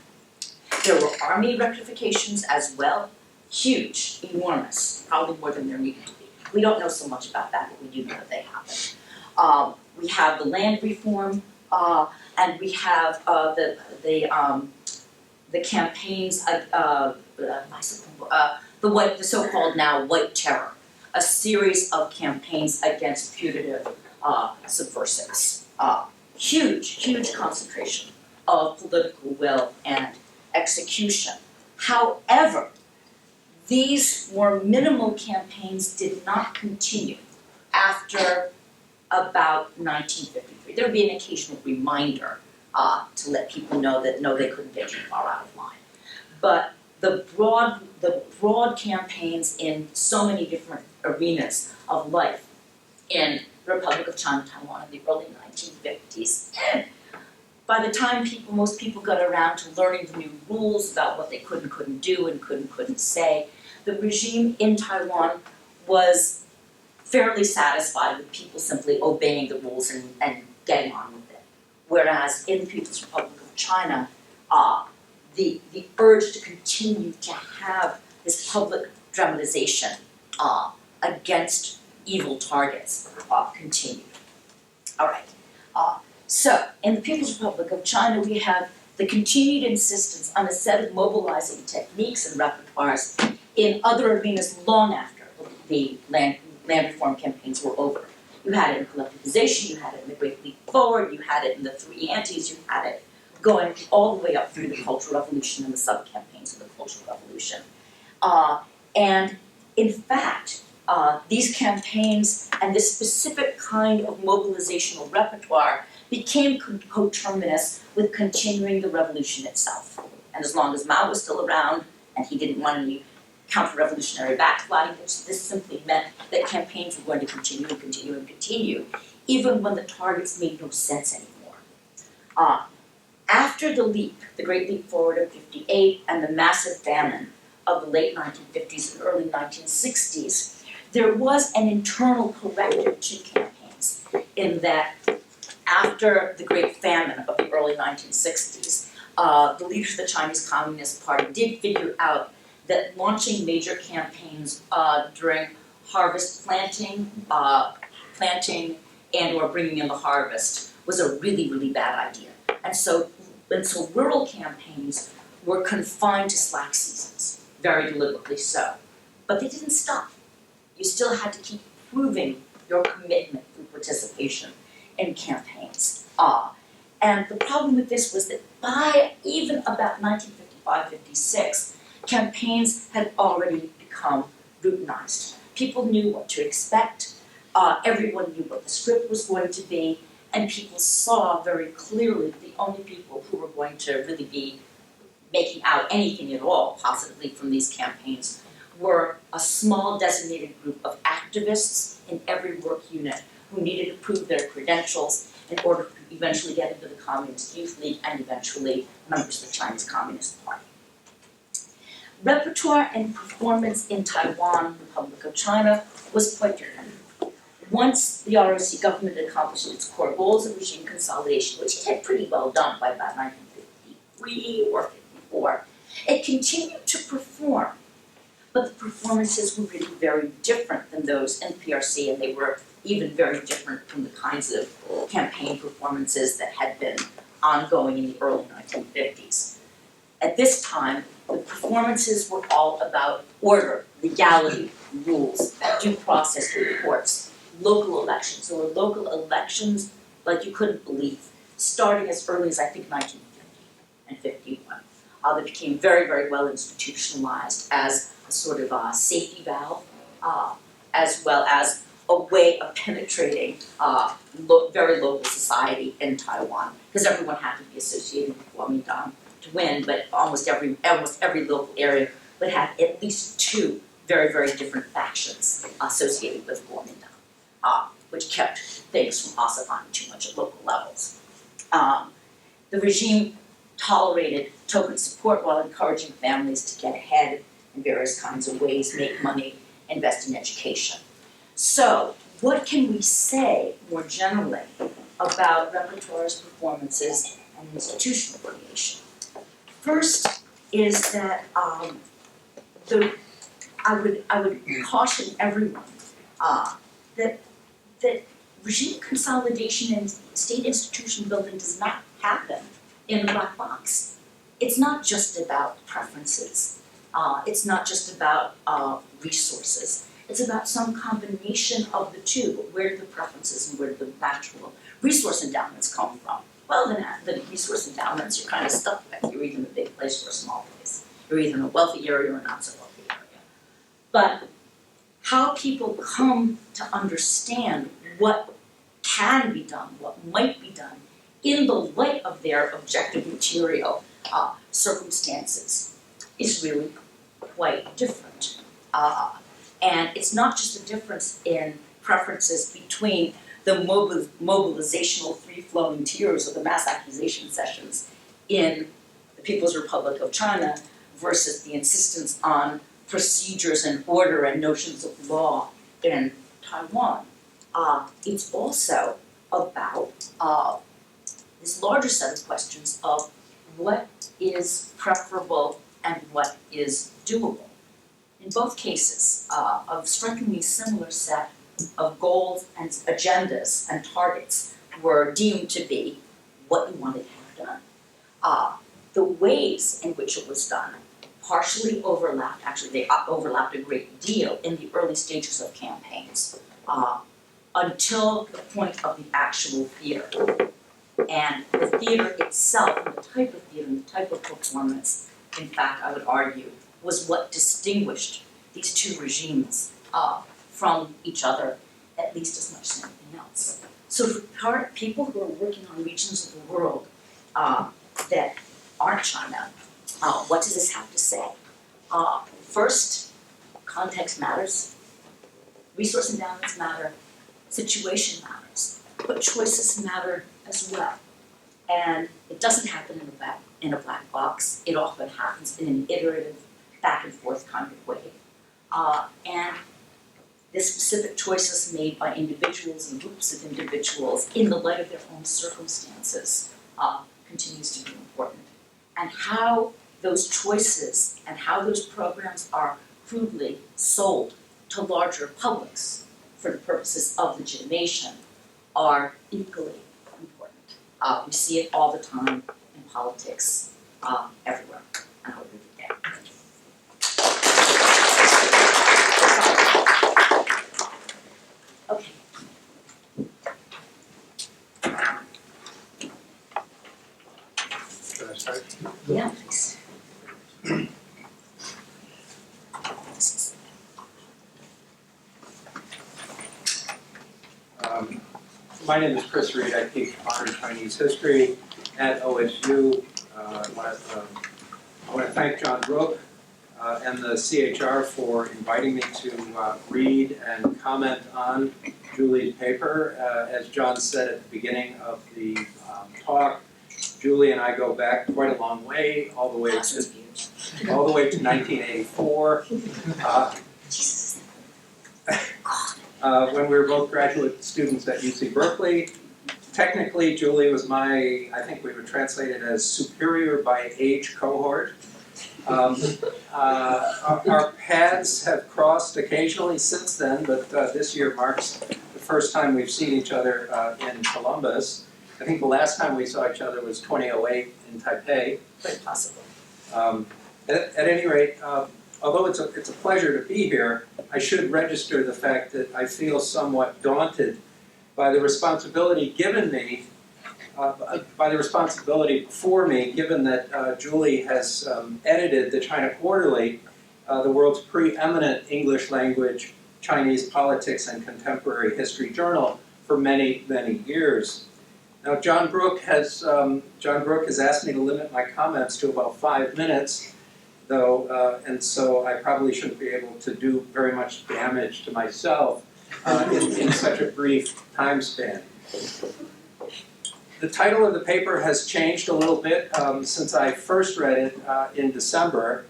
Speaker 2: There were army rectifications as well, huge, enormous, probably more than there needed to be. We don't know so much about that, but we do know that they happened. We have the land reform, and we have the campaigns, the so-called now white terror, a series of campaigns against putative subversives. Huge concentration of political will and execution. However, these more minimal campaigns did not continue after about 1953. There would be an occasional reminder to let people know that no, they couldn't get too far out of line. But the broad campaigns in so many different arenas of life in the Republic of China and Taiwan in the early 1950s, by the time most people got around to learning the new rules about what they could and couldn't do and couldn't say, the regime in Taiwan was fairly satisfied with people simply obeying the rules and getting on with it. Whereas in the People's Republic of China, the urge to continue to have this public dramatization against evil targets continued. All right. So, in the People's Republic of China, we have the continued insistence on a set of mobilizing techniques and repertoires in other arenas long after the land reform campaigns were over. You had it in collectivization, you had it in the Great Leap Forward, you had it in the Three Antis, you had it going all the way up through the Cultural Revolution and the sub-campaigns of the Cultural Revolution. And in fact, these campaigns and this specific kind of mobilizational repertoire became coterminous with continuing the revolution itself. And as long as Mao was still around and he didn't want any counter-revolutionary backsliding, this simply meant that campaigns were going to continue and continue and continue, even when the targets made no sense anymore. After the leap, the Great Leap Forward of '58 and the massive famine of the late 1950s and early 1960s, there was an internal corrective to campaigns in that after the Great Famine of the early 1960s, the leaders of the Chinese Communist Party did figure out that launching major campaigns during harvest planting and or bringing in the harvest was a really, really bad idea. And so rural campaigns were confined to slack seasons, very deliberately so. But they didn't stop. You still had to keep proving your commitment through participation in campaigns. And the problem with this was that by even about 1955-56, campaigns had already become routinized. People knew what to expect, everyone knew what the script was going to be, and people saw very clearly the only people who were going to really be making out anything at all, possibly from these campaigns, were a small designated group of activists in every work unit who needed to prove their credentials in order to eventually get into the Communist Youth League and eventually members of the Chinese Communist Party. Repertoire and performance in Taiwan, Republic of China, was quite different. Once the ROC government had accomplished its core goals of regime consolidation, which it had pretty well done by about 1953 or 54, it continued to perform. But the performances were really very different than those in PRC, and they were even very different from the kinds of campaign performances that had been ongoing in the early 1950s. At this time, the performances were all about order, legality, rules, due process reports, local elections. There were local elections like you couldn't believe, starting as early as I think 1950 and 51. They became very, very well institutionalized as a sort of a safety valve, as well as a way of penetrating very local society in Taiwan, because everyone had to be associated with Kuomintang to win, but almost every local area would have at least two very, very different factions associated with Kuomintang, which kept things from ossifying too much at local levels. The regime tolerated token support while encouraging families to get ahead in various kinds of ways, make money, invest in education. So, what can we say more generally about repertoires, performances, and institutional creation? First is that I would caution everyone that regime consolidation and state institution building does not happen in a black box. It's not just about preferences. It's not just about resources. It's about some combination of the two. Where do the preferences and where do the natural resource endowments come from? Well, the resource endowments you're kind of stuck with. You're either in a big place or a small place. You're either in a wealthy area or a not so wealthy area. But how people come to understand what can be done, what might be done, in the light of their objective material circumstances is really quite different. And it's not just a difference in preferences between the mobilizational free-flowing tiers of the mass accusation sessions in the People's Republic of China versus the insistence on procedures and order and notions of law in Taiwan. It's also about this larger set of questions of what is preferable and what is doable. In both cases, a strikingly similar set of goals and agendas and targets were deemed to be what you wanted to have done. The ways in which it was done partially overlapped, actually they overlapped a great deal in the early stages of campaigns, until the point of the actual theater. And the theater itself, and the type of theater and the type of performance, in fact, I would argue, was what distinguished these two regimes from each other, at least as much as anything else. So for people who are working on regions of the world that aren't China, what does this have to say? First, context matters, resource endowments matter, situation matters, but choices matter as well. And it doesn't happen in a black box. It often happens in an iterative, back and forth kind of way. And the specific choices made by individuals and groups of individuals in the light of their own circumstances continues to be important. And how those choices and how those programs are crudely sold to larger publics for the purposes of legitimation are equally important. We see it all the time in politics, everywhere. And I'll leave it there. Thank you. Okay.
Speaker 3: Should I start?
Speaker 2: Yeah, please.
Speaker 3: My name is Chris Reed. I teach modern Chinese history at OSU. I want to thank John Brooke and the CHR for inviting me to read and comment on Julie's paper. As John said at the beginning of the talk, Julie and I go back quite a long way, all the way to 1984. When we were both graduate students at UC Berkeley. Technically, Julie was my, I think we would translate it as superior by age cohort. Our paths have crossed occasionally since then, but this year marks the first time we've seen each other in Columbus. I think the last time we saw each other was 2008 in Taipei.
Speaker 2: Quite possible.
Speaker 3: At any rate, although it's a pleasure to be here, I should register the fact that I feel somewhat daunted by the responsibility given me, by the responsibility before me, given that Julie has edited the China Quarterly, the world's preeminent English language Chinese politics and contemporary history journal, for many, many years. Now, John Brooke has asked me to limit my comments to about 5 minutes, though, and so I probably shouldn't be able to do very much damage to myself in such a brief time span. The title of the paper has changed a little bit since I first read it in December.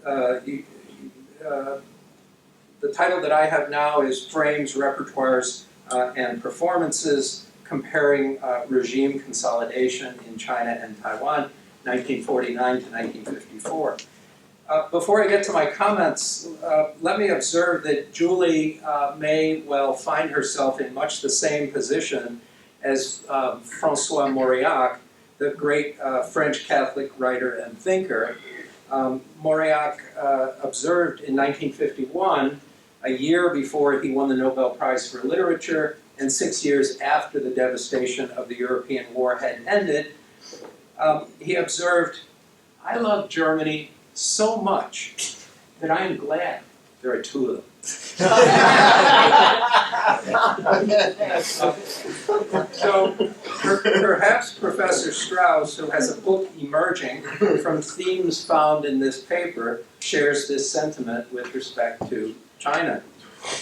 Speaker 3: The title that I have now is Frames, Repertoires, and Performances, Comparing Regime Consolidation in China and Taiwan, 1949 to 1954. Before I get to my comments, let me observe that Julie may well find herself in much the same position as François Mauriac, the great French Catholic writer and thinker. Mauriac observed in 1951, a year before he won the Nobel Prize for Literature, and 6 years after the devastation of the European war had ended, he observed, "I love Germany so much that I am glad there are two of them." So perhaps Professor Strauss, who has a book emerging from themes found in this paper, shares this sentiment with respect to China.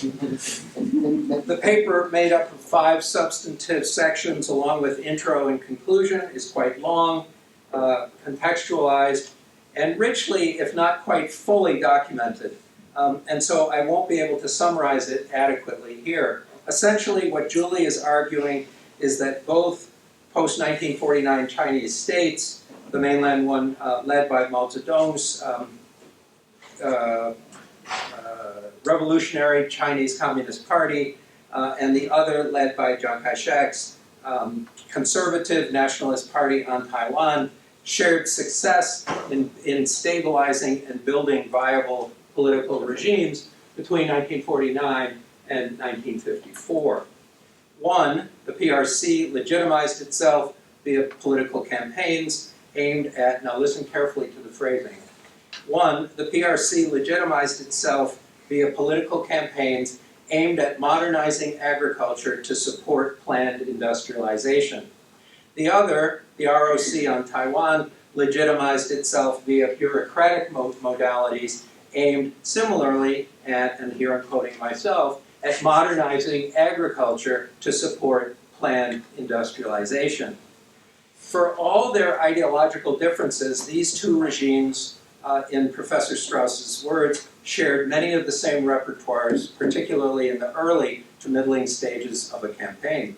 Speaker 3: The paper, made up of 5 substantive sections along with intro and conclusion, is quite long, contextualized, and richly, if not quite fully, documented. And so I won't be able to summarize it adequately here. Essentially, what Julie is arguing is that both post-1949 Chinese states, the mainland one led by Mao Zedong's revolutionary Chinese Communist Party, and the other led by Chiang Kai-shek's conservative nationalist party on Taiwan, shared success in stabilizing and building viable political regimes between 1949 and 1954. One, the PRC legitimized itself via political campaigns aimed at, now listen carefully to the phrasing. One, the PRC legitimized itself via political campaigns aimed at modernizing agriculture to support planned industrialization. The other, the ROC on Taiwan, legitimized itself via bureaucratic modalities aimed similarly at, and here I'm quoting myself, at modernizing agriculture to support planned industrialization. For all their ideological differences, these two regimes, in Professor Strauss's words, shared many of the same repertoires, particularly in the early to middling stages of a campaign.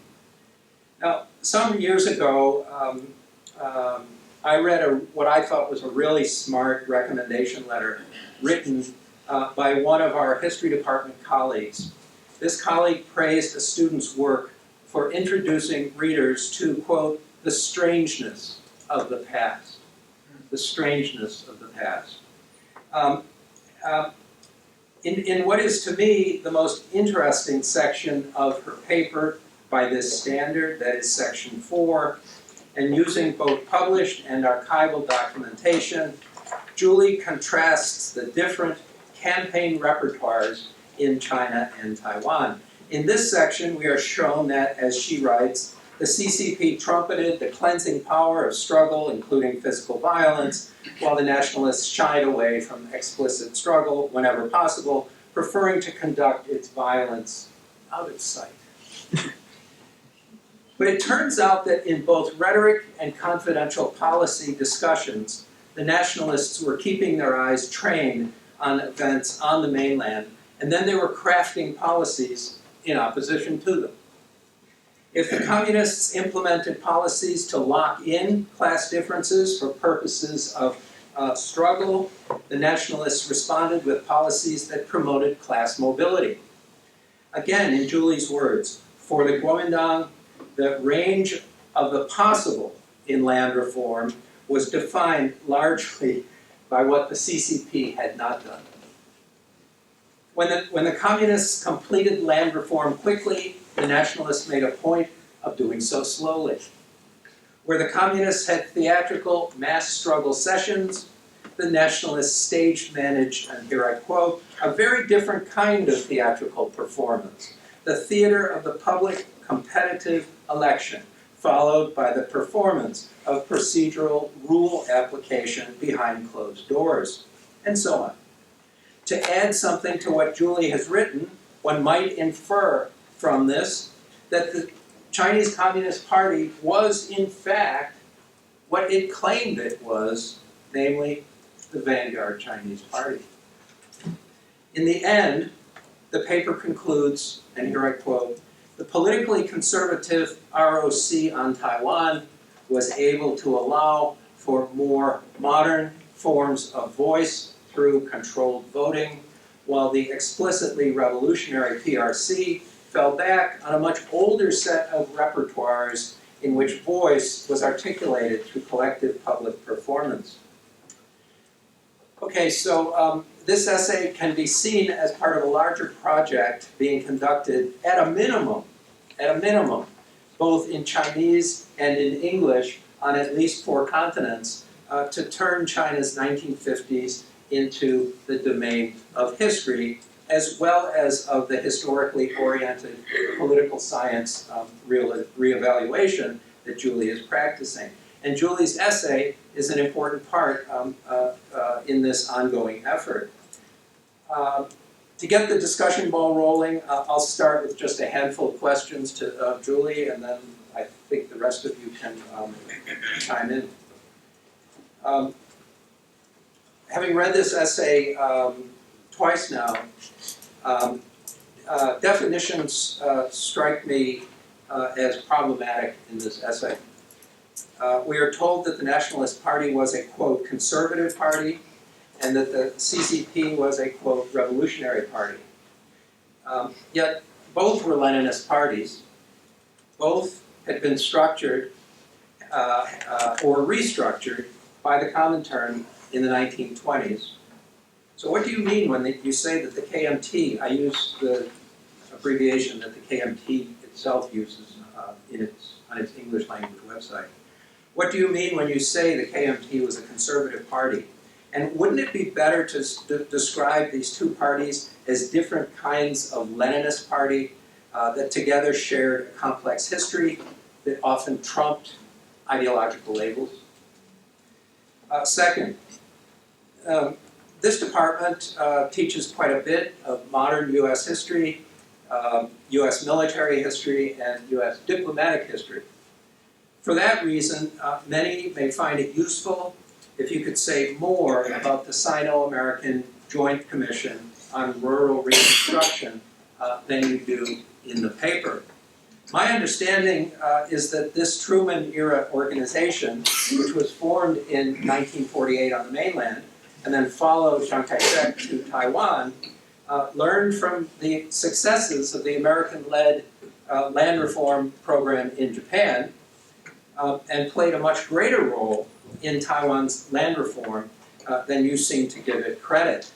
Speaker 3: Now, some years ago, I read what I thought was a really smart recommendation letter written by one of our history department colleagues. This colleague praised a student's work for introducing readers to, quote, the strangeness of the past. The strangeness of the past. In what is to me the most interesting section of her paper by this standard, that is section 4, and using both published and archival documentation, Julie contrasts the different campaign repertoires in China and Taiwan. In this section, we are shown that, as she writes, the CCP trumpeted the cleansing power of struggle, including physical violence, while the nationalists shied away from explicit struggle whenever possible, preferring to conduct its violence out of sight. But it turns out that in both rhetoric and confidential policy discussions, the nationalists were keeping their eyes trained on events on the mainland, and then they were crafting policies in opposition to them. If the communists implemented policies to lock in class differences for purposes of struggle, the nationalists responded with policies that promoted class mobility. Again, in Julie's words, for the Kuomintang, the range of the possible in land reform was defined largely by what the CCP had not done. When the communists completed land reform quickly, the nationalists made a point of doing so slowly. Where the communists had theatrical mass struggle sessions, the nationalists stage managed, and here I quote, a very different kind of theatrical performance, the theater of the public competitive election, followed by the performance of procedural rule application behind closed doors, and so on. To add something to what Julie has written, one might infer from this that the Chinese Communist Party was, in fact, what it claimed it was, namely the vanguard Chinese party. In the end, the paper concludes, and here I quote, the politically conservative ROC on Taiwan was able to allow for more modern forms of voice through controlled voting, while the explicitly revolutionary PRC fell back on a much older set of repertoires in which voice was articulated through collective public performance. Okay, so this essay can be seen as part of a larger project being conducted at a minimum, both in Chinese and in English on at least 4 continents, to turn China's 1950s into the domain of history, as well as of the historically oriented political science reevaluation that Julie is practicing. And Julie's essay is an important part in this ongoing effort. To get the discussion ball rolling, I'll start with just a handful of questions to Julie, and then I think the rest of you can chime in. Having read this essay twice now, definitions strike me as problematic in this essay. We are told that the Nationalist Party was a, quote, conservative party, and that the CCP was a, quote, revolutionary party. Yet both were Leninist parties. Both had been structured or restructured by the Comintern in the 1920s. So what do you mean when you say that the KMT, I use the abbreviation that the KMT itself uses on its English language website. What do you mean when you say the KMT was a conservative party? And wouldn't it be better to describe these two parties as different kinds of Leninist party that together shared a complex history that often trumped ideological labels? Second, this department teaches quite a bit of modern US history, US military history, and US diplomatic history. For that reason, many may find it useful if you could say more about the Sino-American Joint Commission on Rural Reconstruction than you do in the paper. My understanding is that this Truman-era organization, which was formed in 1948 on the mainland, and then followed Chiang Kai-shek to Taiwan, learned from the successes of the American-led land reform program in Japan, and played a much greater role in Taiwan's land reform than you seem to give it credit.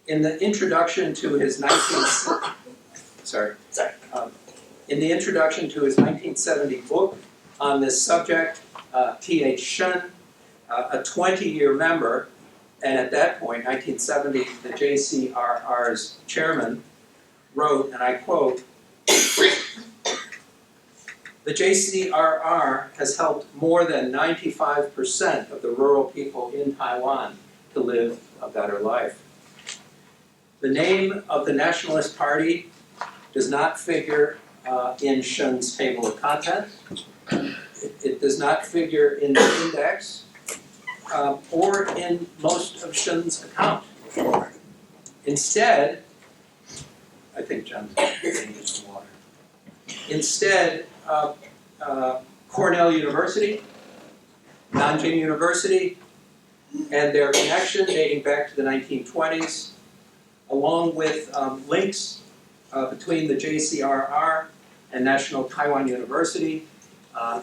Speaker 3: In the introduction to his 1970 book on this subject, T.H. Shun, a 20-year member, and at that point, 1970, the JCRR's chairman, wrote, and I quote, "The JCRR has helped more than 95% of the rural people in Taiwan to live a better life." The name of the Nationalist Party does not figure in Shun's table of contents. It does not figure in the index or in most of Shun's account. Instead, I think John's getting some water. Instead, Cornell University, Nanjing University, and their connection dating back to the 1920s, along with links between the JCRR and National Taiwan University,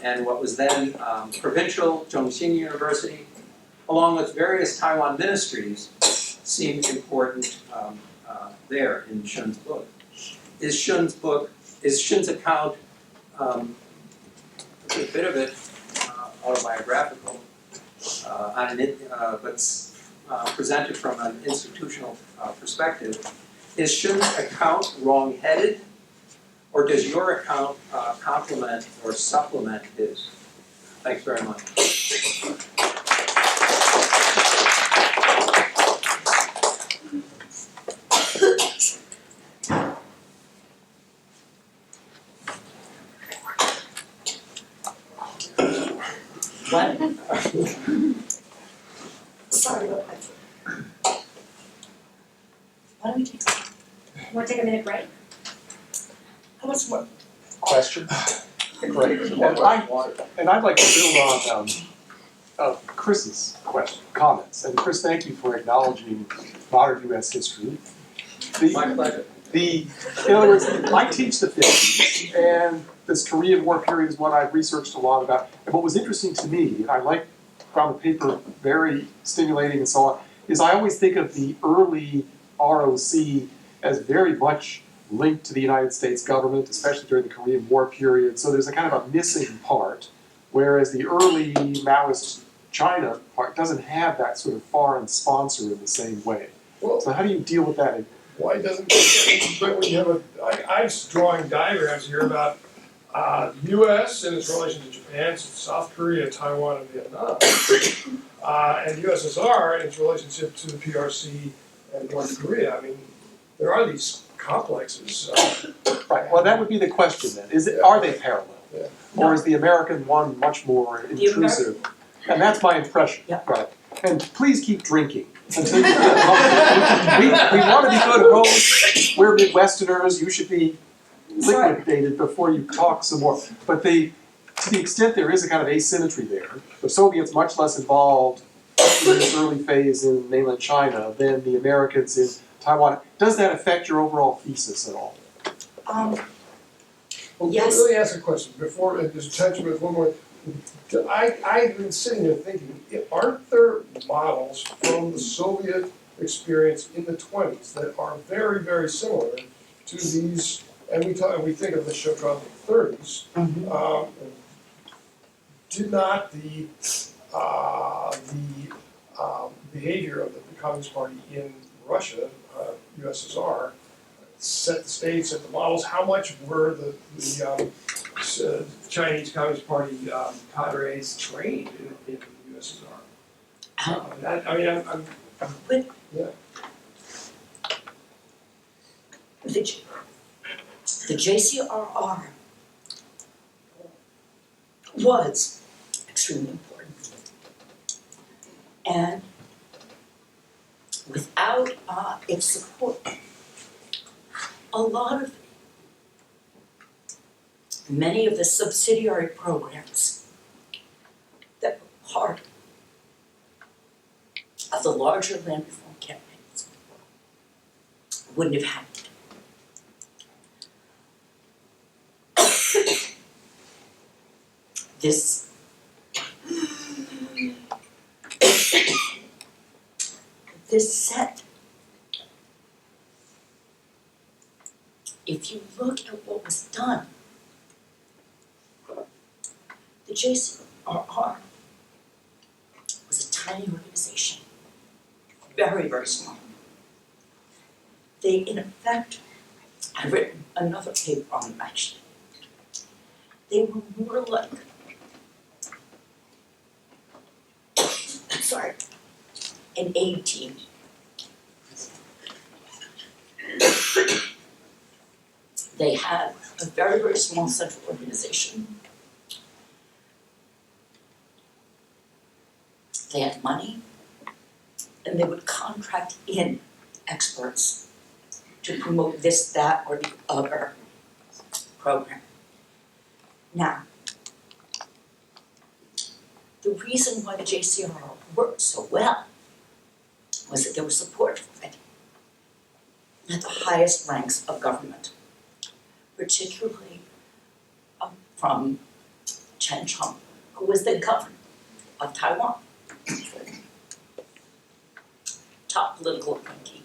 Speaker 3: and what was then provincial Zhongxing University, along with various Taiwan ministries, seemed important there in Shun's book. Is Shun's account, a bit of it autobiographical, but presented from an institutional perspective? Is Shun's account wrong-headed, or does your account complement or supplement his? Thanks very much.
Speaker 2: What?
Speaker 4: Sorry about that.
Speaker 2: Why don't we take
Speaker 4: Want to take a minute break?
Speaker 1: How much more?
Speaker 5: Question? Great. And I'd like to build on Chris's comments. And Chris, thank you for acknowledging modern U.S. history.
Speaker 3: My pleasure.
Speaker 5: In other words, I teach the 50s, and this Korean War period is what I've researched a lot about. And what was interesting to me, and I like found the paper very stimulating and so on, is I always think of the early ROC as very much linked to the United States government, especially during the Korean War period. So there's a kind of a missing part, whereas the early Maoist China part doesn't have that sort of foreign sponsor in the same way.
Speaker 1: Well,
Speaker 5: So how do you deal with that?
Speaker 1: why doesn't, but when you have I'm drawing diagrams here about the U.S. and its relation to Japan, South Korea, Taiwan, and Vietnam, and USSR and its relationship to the PRC and North Korea. I mean, there are these complexes.
Speaker 5: Right. Well, that would be the question then. Are they parallel?
Speaker 1: Yeah.
Speaker 5: Or is the American one much more intrusive? And that's my impression.
Speaker 2: Yeah.
Speaker 5: Right. And please keep drinking until you feel comfortable. We want to be good hosts. We're Midwesterners. You should be liquidated before you talk some more. But to the extent there is a kind of asymmetry there, the Soviets much less involved in this early phase in mainland China than the Americans in Taiwan. Does that affect your overall thesis at all?
Speaker 1: Well,
Speaker 2: Yes.
Speaker 1: let me ask a question before, just touch with one more. I've been sitting there thinking, aren't there models from the Soviet experience in the 20s that are very, very similar to these, and we think of the show called the 30s. Did not the behavior of the Communist Party in Russia, USSR, set the stage, set the models? How much were the Chinese Communist Party cadres trained in the USSR?
Speaker 2: The JCRR was extremely important. And without its support, many of the subsidiary programs that were part of the larger land reform campaigns wouldn't have happened. This set, if you look at what was done, the JCRR was a tiny organization, very, very small. They, in effect, I've written another paper on them actually. They were more like, an aid team. They had a very, very small central organization. They had money, and they would contract in experts to promote this, that, or the other program. Now, the reason why the JCRR worked so well was that there was support for it at the highest ranks of government, particularly from Chen Cheng, who was the governor of Taiwan, top political appointee.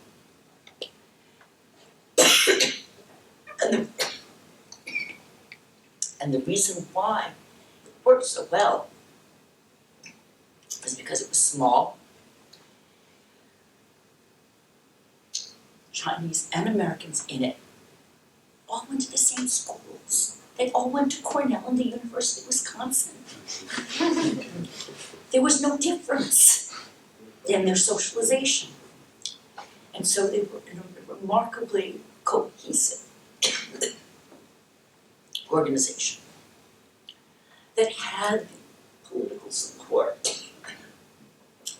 Speaker 2: And the reason why it worked so well was because it was small. Chinese and Americans in it all went to the same schools. They all went to Cornell and the University of Wisconsin. There was no difference in their socialization. And so they were in a remarkably cohesive organization that had political support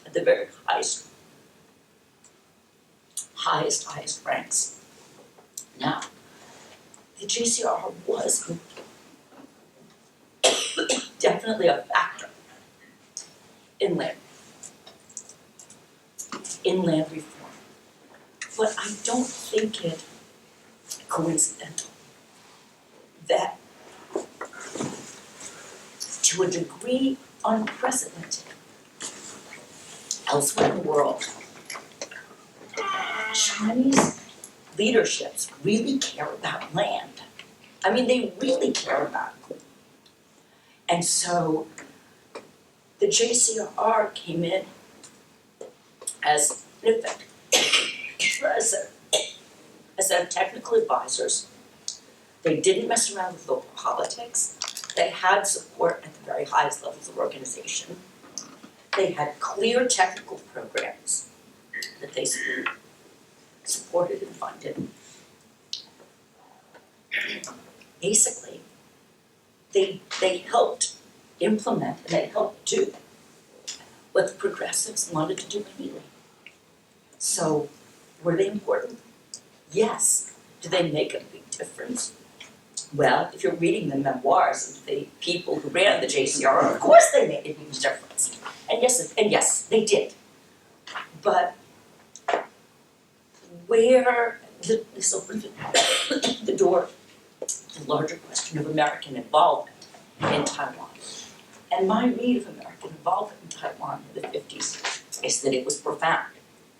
Speaker 2: at the very highest ranks. Now, the JCRR was definitely a factor in land reform. But I don't think it coincidental that, to a degree unprecedented elsewhere in the world, Chinese leaderships really care about land. I mean, they really care about it. And so the JCRR came in as, in effect, as their technical advisors. They didn't mess around with local politics. They had support at the very highest levels of organization. They had clear technical programs that they supported and funded. Basically, they helped implement and they helped do what the progressives wanted to do anyway. So, were they important? Yes. Did they make a big difference? Well, if you're reading the memoirs of the people who ran the JCR, of course they made a huge difference. And yes, they did. But where this opened the door to the larger question of American involvement in Taiwan. And my read of American involvement in Taiwan in the 50s is that it was profound.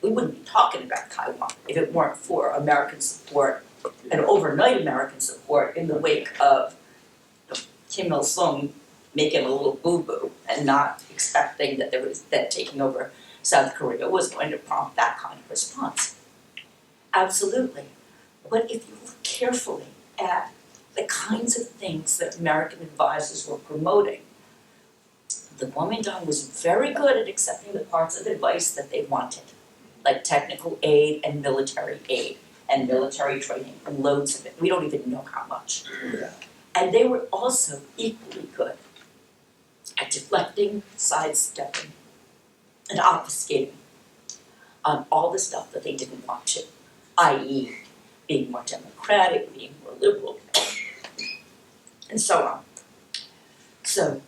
Speaker 2: We wouldn't be talking about Taiwan if it weren't for American support and overnight American support in the wake of Kim Il-sung making a little boo-boo and not expecting that taking over South Korea was going to prompt that kind of response. Absolutely. But if you look carefully at the kinds of things that American advisors were promoting, the Kuomintang was very good at accepting the parts of advice that they wanted, like technical aid and military training, and loads of it. We don't even know how much. And they were also equally good at deflecting, sidestepping, and obfuscating on all the stuff that they didn't want to, i.e. being more democratic, being more liberal, and so on. So,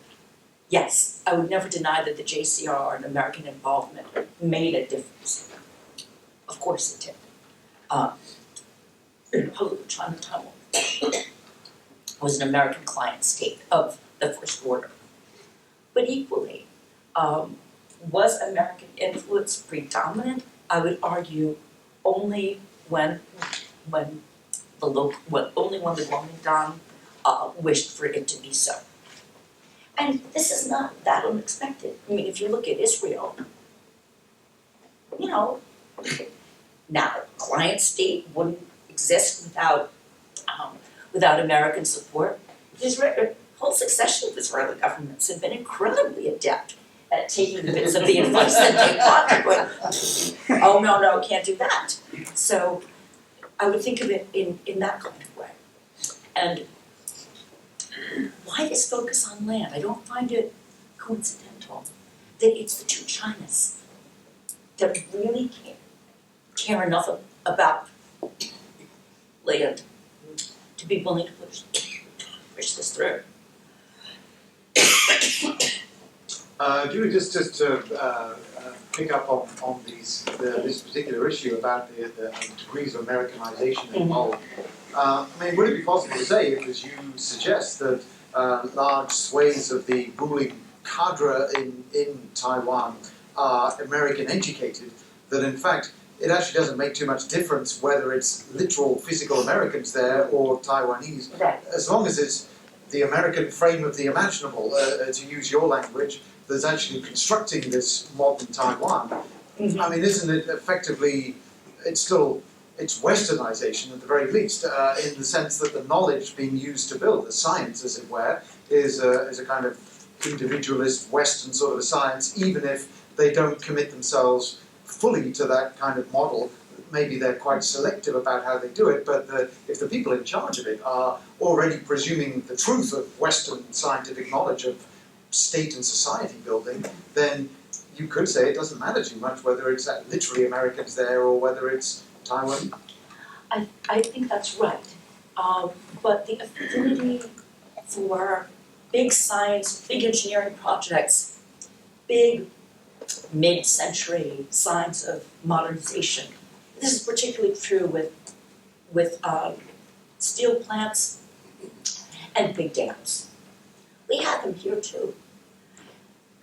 Speaker 2: yes, I would never deny that the JCR and American involvement made a difference. Of course it did. The Republic of China and Taiwan was an American client state of the first order. But equally, was American influence predominant? I would argue only when the Kuomintang wished for it to be so. And this is not that unexpected. I mean, if you look at Israel, now client state wouldn't exist without American support. The whole succession of Israeli governments have been incredibly adept at taking the bits of the advice that they want and going, oh no, can't do that. So I would think of it in that kind of way. And why this focus on land? I don't find it coincidental that it's the two Chinas that really care enough about land to be willing to push this through.
Speaker 6: Julie, just to pick up on this particular issue about the degrees of Americanization involved. Would it be possible to say, as you suggest, that large swathes of the ruling cadre in Taiwan are American educated, that in fact it actually doesn't make too much difference whether it's literal physical Americans there or Taiwanese,
Speaker 2: Right.
Speaker 6: as long as it's the American frame of the imaginable, to use your language, that's actually constructing this modern Taiwan.
Speaker 2: Mm-hmm.
Speaker 6: Isn't it effectively, it's westernization at the very least, in the sense that the knowledge being used to build, the science as it were, is a kind of individualist Western sort of a science, even if they don't commit themselves fully to that kind of model. Maybe they're quite selective about how they do it, but if the people in charge of it are already presuming the truth of Western scientific knowledge of state and society building, then you could say it doesn't matter too much whether it's literally Americans there or whether it's Taiwan.
Speaker 2: I think that's right. But the affinity for big science, big engineering projects, big mid-century signs of modernization. This is particularly true with steel plants and big dams. We had them here too.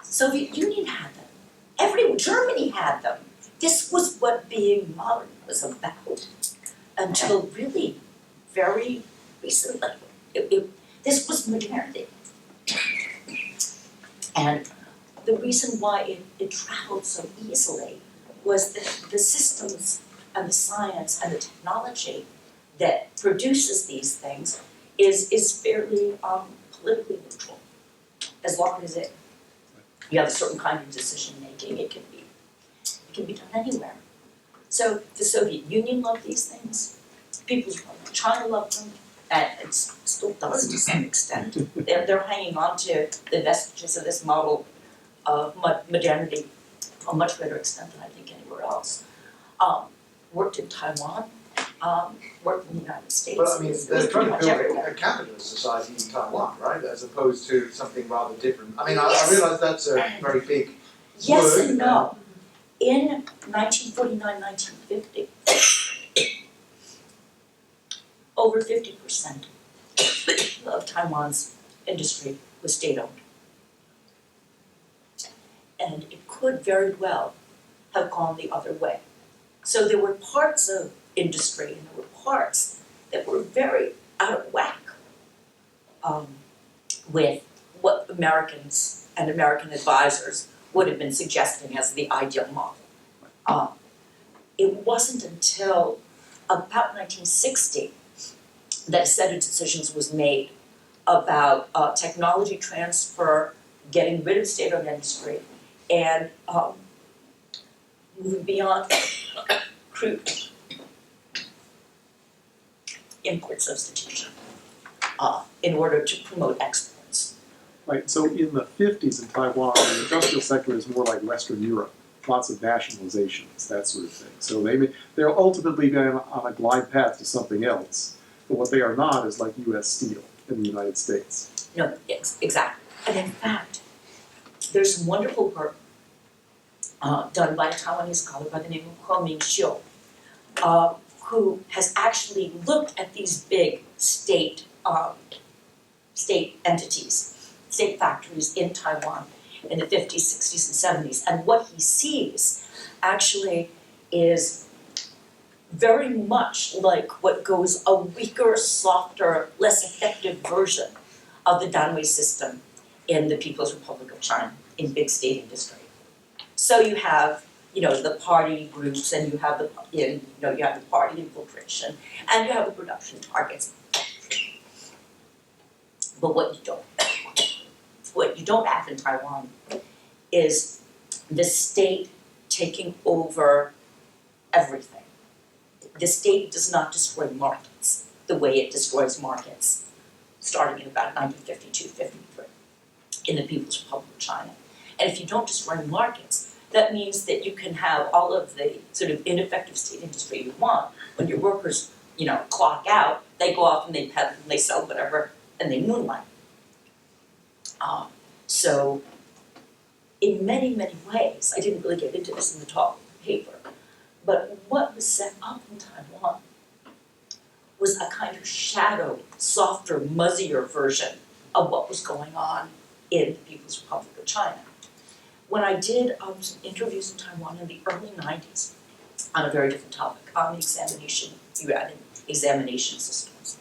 Speaker 2: Soviet Union had them. Germany had them. This was what being modern was about until really very recently. This was modernity. And the reason why it traveled so easily was that the systems and the science and the technology that produces these things is fairly politically neutral. As long as you have a certain kind of decision making, it can be done anywhere. So the Soviet Union loved these things, people from China loved them, and it still does to some extent. They're hanging on to the vestiges of this model of modernity to a much greater extent than I think anywhere else. Worked in Taiwan, work in the United States.
Speaker 6: But I mean,
Speaker 2: It's
Speaker 6: they're trying to
Speaker 2: pretty much
Speaker 6: build
Speaker 2: everywhere.
Speaker 6: a capitalist society in Taiwan, right? As opposed to something rather different. I mean, I
Speaker 2: Yes.
Speaker 6: realise that's a very big
Speaker 2: Yes
Speaker 6: word,
Speaker 2: and no. In 1949, 1950, over 50% of Taiwan's industry was state-owned. And it could very well have gone the other way. So there were parts of industry and there were parts that were very out of whack with what Americans and American advisors would have been suggesting as the ideal model. It wasn't until about 1960 that a set of decisions was made about technology transfer, getting rid of state-owned industry, and moving beyond crude import substitution in order to promote exports.
Speaker 5: Right, so in the 50s in Taiwan, the industrial sector is more like Western Europe, lots of nationalizations, that sort of thing. So they're ultimately going on a glide path to something else, but what they are not is like U.S. Steel in the United States.
Speaker 2: No, exactly. And in fact, there's some wonderful work done by a Taiwanese scholar by the name of Kuo-Ming Xiu, who has actually looked at these big state entities, state factories in Taiwan in the 50s, 60s, and 70s. And what he sees actually is very much like what goes a weaker, softer, less effective version of the Danwei system in the People's Republic of China in big state industry. So you have, the party groups, and you have you have the party infiltration, and you have the production targets. But what you don't have in Taiwan is the state taking over everything. The state does not destroy markets the way it destroys markets starting in about 1952-53 in the People's Republic of China. And if you don't destroy markets, that means that you can have all of the sort of ineffective state industry you want. When your workers, clock out, they go off and they peddle and they sell whatever and they moonlight. So in many, many ways, I didn't really get into this in the talk paper, but what was set up in Taiwan was a kind of shadowed, softer, muzzier version of what was going on in the People's Republic of China. When I did some interviews in Taiwan in the early 90s on a very different topic, on the examination systems,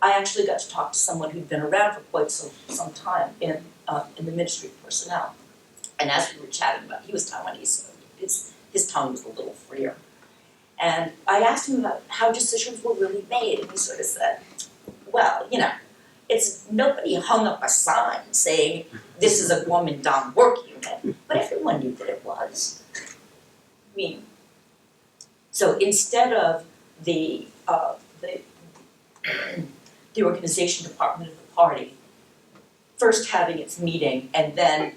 Speaker 2: I actually got to talk to someone who'd been around for quite some time in the Ministry of Personnel. And as we were chatting about, he was Taiwanese, so his tongue was a little freer. And I asked him about how decisions were really made, and he sort of said, well, it's nobody hung up a sign saying this is a Kuomintang work unit, but everyone knew that it was. So instead of the organization department of the party first having its meeting, and then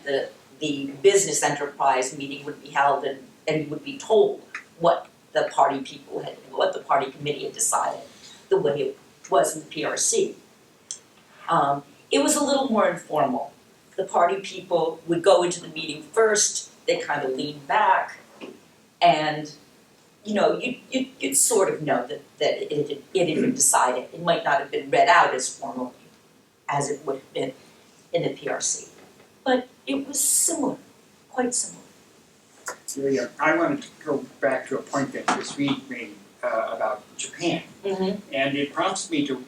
Speaker 2: the business enterprise meeting would be held, and you would be told what the party committee had decided, the way it was in the PRC. It was a little more informal. The party people would go into the meeting first, they kind of lean back, and you'd sort of know that it had been decided. It might not have been read out as formally as it would have been in the PRC, but it was similar, quite similar.
Speaker 7: I wanted to go back to a point that Ms. Reed made about Japan, and it prompts me to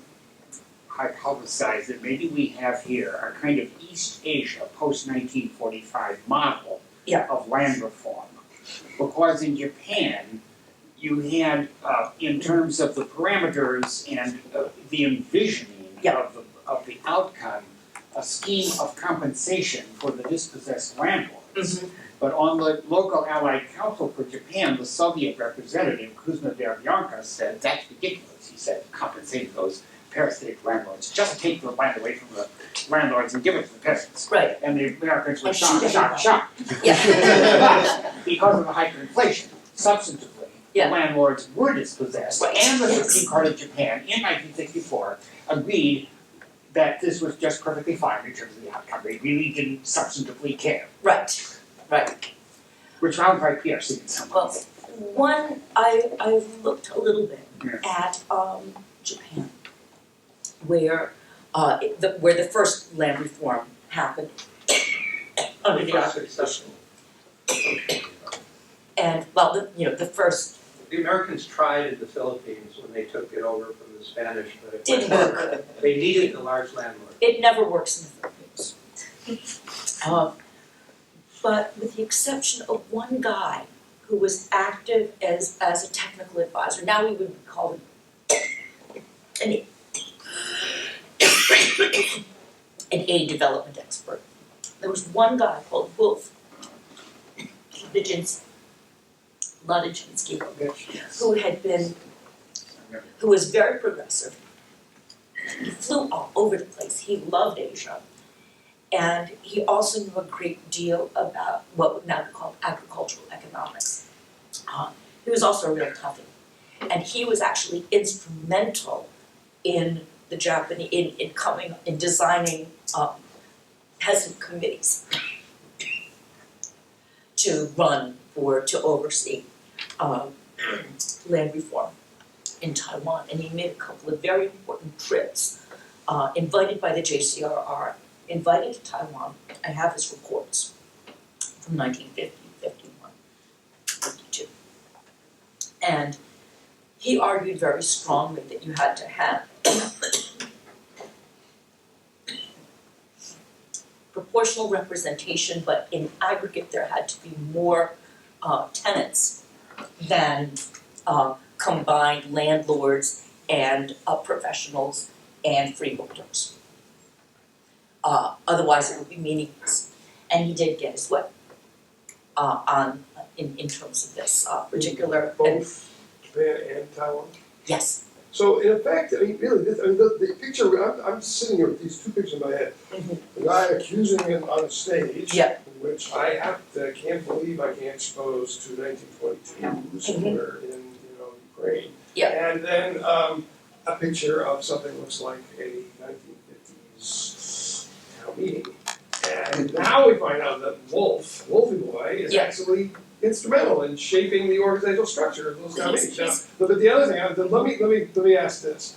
Speaker 7: hypothesize that maybe we have here a kind of East Asia post-1945 model of land reform. Because in Japan, you had, in terms of the parameters and the envisioning of the outcome, a scheme of compensation for the dispossessed landlords. But on the local Allied Council for Japan, the Soviet representative, Kuzma Derevyanka, said, that's ridiculous. He said, compensating those parasitic landlords. Just take the land away from the landlords and give it to the peasants.
Speaker 2: Right.
Speaker 7: And the Americans were
Speaker 2: shoot
Speaker 7: shocked.
Speaker 2: Yeah.
Speaker 7: Because of the hyperinflation, substantively,
Speaker 2: Yeah.
Speaker 7: landlords were dispossessed,
Speaker 2: Right.
Speaker 7: and the Supreme Court of Japan in 1964 agreed that this was just perfectly fine in terms of the outcome. They really didn't substantively care,
Speaker 2: Right, right.
Speaker 7: which sounds like PRC in some
Speaker 2: Well,
Speaker 7: ways.
Speaker 2: I've looked a little bit at Japan, where the first land reform happened under the occupation. And the first
Speaker 3: The Americans tried in the Philippines when they took it over from the Spanish, but it
Speaker 2: didn't work.
Speaker 3: They needed the large landlord.
Speaker 2: It never works in the Philippines. But with the exception of one guy who was active as a technical advisor, now we would call him an aid development expert. There was one guy called Wolf Ladijinsky, who was very progressive. He flew all over the place. He loved Asia. And he also knew a great deal about what would now be called agricultural economics. He was also a real toughie. And he was actually instrumental in the Japanese, in designing peasant committees to oversee land reform in Taiwan. And he made a couple of very important trips, invited by the JCRR, invited to Taiwan. I have his reports from 1950, 51, 52. And he argued very strongly that you had to have proportional representation, but in aggregate there had to be more tenants than combined landlords and professionals and freeholders. Otherwise it would be meaningless. And he did get his way in terms of this particular.
Speaker 1: Both Japan and Taiwan?
Speaker 2: Yes.
Speaker 1: So in effect, I mean, really, the picture, I'm sitting here with these two pictures in my head.
Speaker 2: Mhm.
Speaker 1: The guy accusing him on a stage,
Speaker 2: Yeah.
Speaker 1: which I can't believe I can't expose to 1922 somewhere in Ukraine.
Speaker 2: Yeah.
Speaker 1: And then a picture of something that looks like a 1950s town meeting. And now we find out that Wolfie Boy, is
Speaker 2: Yeah.
Speaker 1: actually instrumental in shaping the organizational structure of those town meetings.
Speaker 2: He's-
Speaker 1: But the other thing, let me ask this.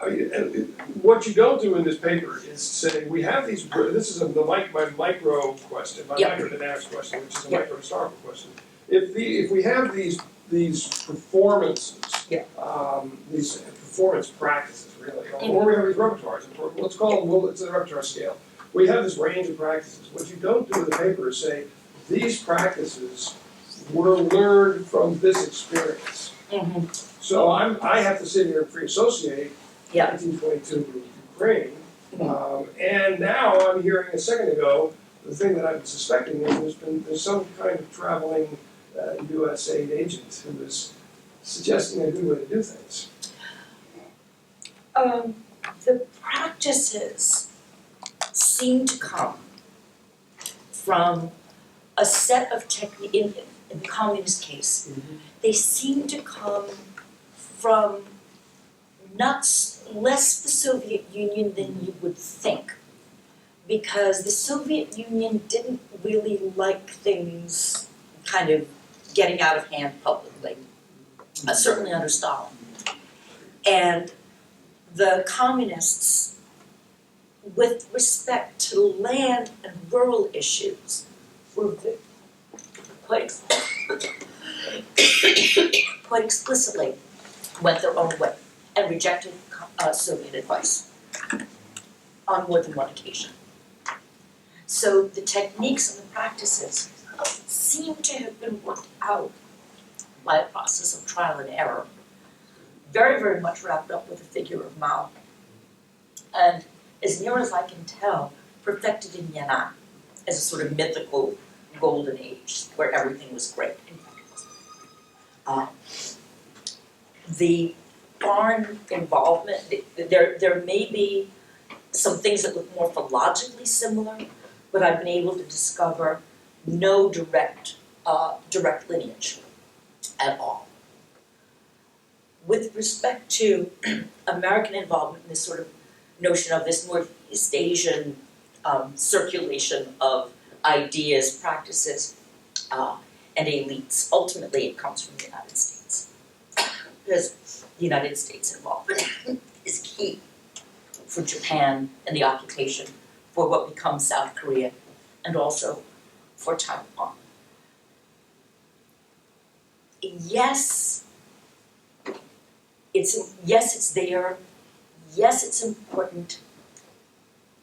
Speaker 1: I mean, what you don't do in this paper is say, we have these, this is my micro question, my
Speaker 2: Yeah.
Speaker 1: microdynamics question, which is a
Speaker 2: Yeah.
Speaker 1: micro historical question. If we have these performances,
Speaker 2: Yeah.
Speaker 1: these performance practices really, or we have these repertoires, let's call them, it's a repertoire scale. We have this range of practices. What you don't do in the paper is say, these practices were learned from this experience.
Speaker 2: Mm-hmm.
Speaker 1: So I have to sit here and free associate
Speaker 2: Yeah.
Speaker 1: 1922 with Ukraine, and now I'm hearing a second ago the thing that I've been suspecting is there's some kind of traveling U.S. aid agent who is suggesting a good way to do things.
Speaker 2: The practices seem to come from a set of techniques, in the communist case, they seem to come from less the Soviet Union than you would think. Because the Soviet Union didn't really like things kind of getting out of hand publicly, certainly under Stalin. And the communists, with respect to land and rural issues, were quite explicitly went their own way and rejected Soviet advice on more than one occasion. So the techniques and the practices seem to have been worked out by a process of trial and error, very, very much wrapped up with the figure of Mao. And as near as I can tell, perfected in Yan'an as a sort of mythical golden age where everything was great. In fact, it wasn't. The foreign involvement, there may be some things that look morphologically similar, but I've been able to discover no direct lineage at all. With respect to American involvement in this sort of notion of this Northeast Asian circulation of ideas, practices, and elites, ultimately it comes from the United States. Because the United States involvement is key for Japan and the occupation, for what becomes South Korea, and also for Taiwan. Yes, it's there, yes, it's important,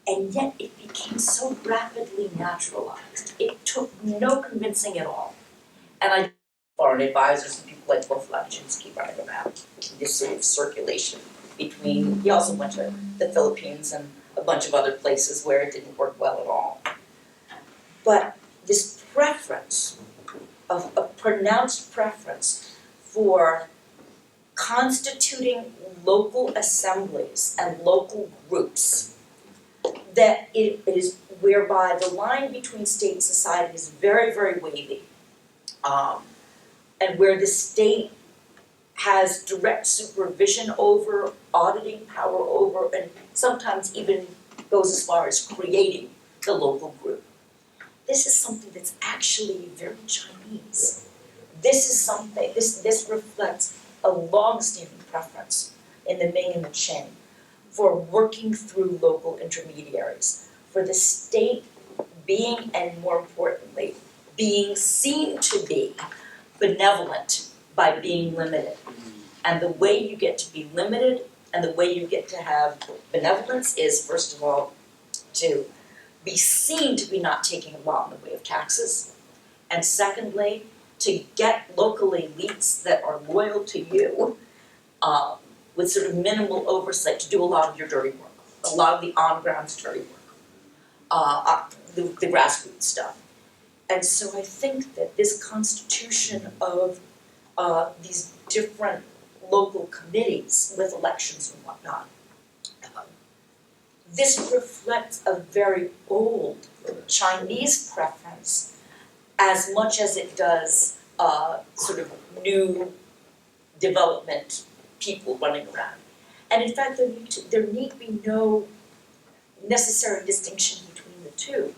Speaker 2: and yet it became so rapidly naturalized. It took no convincing at all. And I foreign advisors and people like Wolf Lavichinsky running around this sort of circulation between, he also went to the Philippines and a bunch of other places where it didn't work well at all. But this preference, of a pronounced preference for constituting local assemblies and local groups, that it is whereby the line between state and society is very, very wavy, and where the state has direct supervision over, auditing power over, and sometimes even goes as far as creating the local group. This is something that's actually very Chinese. This is something, this reflects a long-standing preference in the Ming and the Qing for working through local intermediaries, for the state being, and more importantly, being seen to be benevolent by being limited. And the way you get to be limited and the way you get to have benevolence is, first of all, to be seen to be not taking a lot in the way of taxes, and secondly, to get local elites that are loyal to you with sort of minimal oversight to do a lot of your dirty work, a lot of the on-ground dirty work, the grassroots stuff. And so I think that this constitution of these different local committees with elections and whatnot, this reflects a very old Chinese preference as much as it does sort of new development people running around. And in fact, there need be no necessary distinction between the two.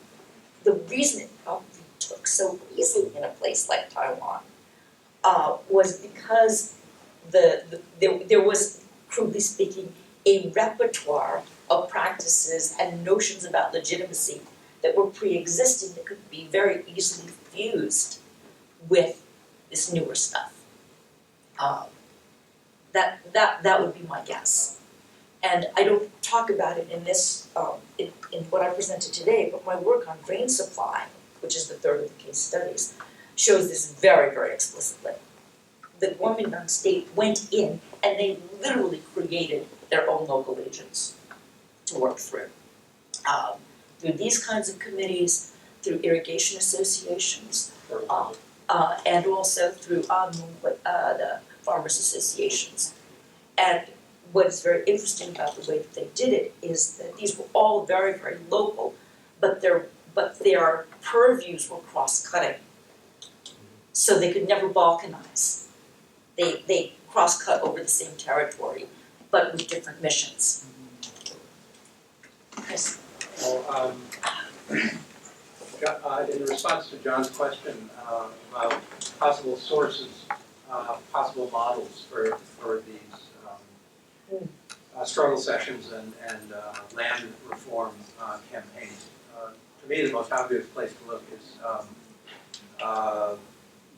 Speaker 2: The reason it probably took so easily in a place like Taiwan was because there was, crudely speaking, a repertoire of practices and notions about legitimacy that were pre-existing that could be very easily fused with this newer stuff. That would be my guess. And I don't talk about it in this, in what I presented today, but my work on grain supply, which is the third of the case studies, shows this very, very explicitly. The Kuomintang state went in and they literally created their own local agents to work through. Through these kinds of committees, through irrigation associations, and also through the farmers associations. And what is very interesting about the way that they did it is that these were all very, very local, but their purviews were cross-cutting. So they could never balkanize. They cross-cut over the same territory, but with different missions. Chris?
Speaker 3: Well, in response to John's question about possible sources, possible models for these struggle sessions and land reform campaigns, to me the most obvious place to look is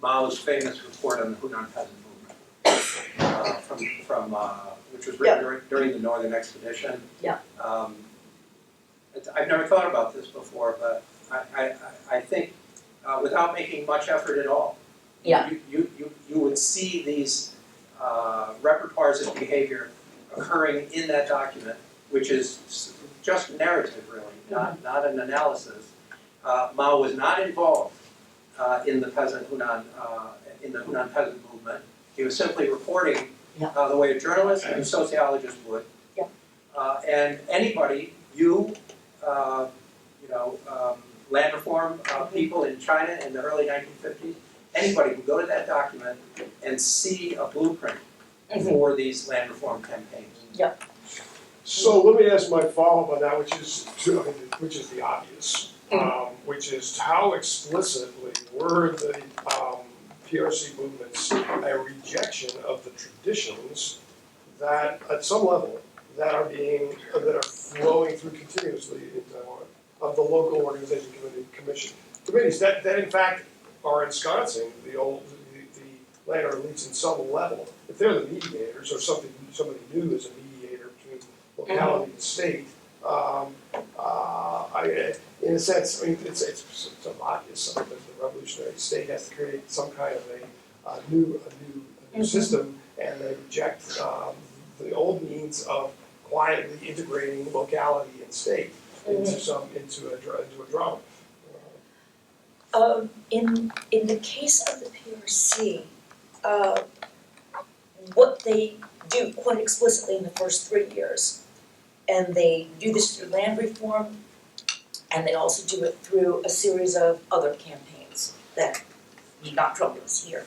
Speaker 3: Mao's famous report on the Hunan peasant movement, from which was written during the Northern Expedition.
Speaker 2: Yeah.
Speaker 3: I've never thought about this before, but I think without making much effort at all, you would see these repertoires of behavior occurring in that document, which is just narrative, really, not an analysis. Mao was not involved in the peasant Hunan peasant movement. He was simply reporting the way a journalist and a sociologist would. And anybody, land reform people in China in the early 1950s, anybody can go to that document and see a blueprint for these land reform campaigns.
Speaker 1: So let me ask my follow-up on that, which is the obvious, which is how explicitly were the PRC movements a rejection of the traditions that, at some level, that are flowing through continuously in Taiwan, of the local organization committees that in fact are ensconcing the landowner elites in some level. If they're the mediators, or somebody new is a mediator between locality and state, in a sense, I mean, it's obvious that the revolutionary state has to create some kind of a new system, and they reject the old means of quietly integrating locality and state into a drama.
Speaker 2: In the case of the PRC, what they do quite explicitly in the first 3 years, and they do this through land reform, and they also do it through a series of other campaigns that need not trouble us here.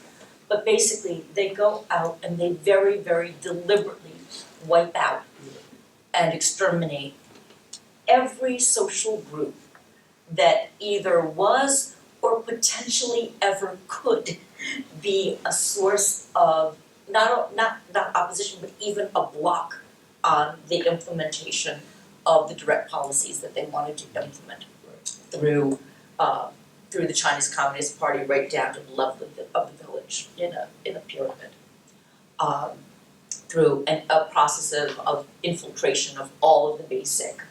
Speaker 2: But basically, they go out and they very, very deliberately wipe out and exterminate every social group that either was or potentially ever could be a source of not opposition, but even a block on the implementation of the direct policies that they wanted to implement through the Chinese Communist Party, right down to the level of the village in a pyramid, through a process of infiltration of all of the basic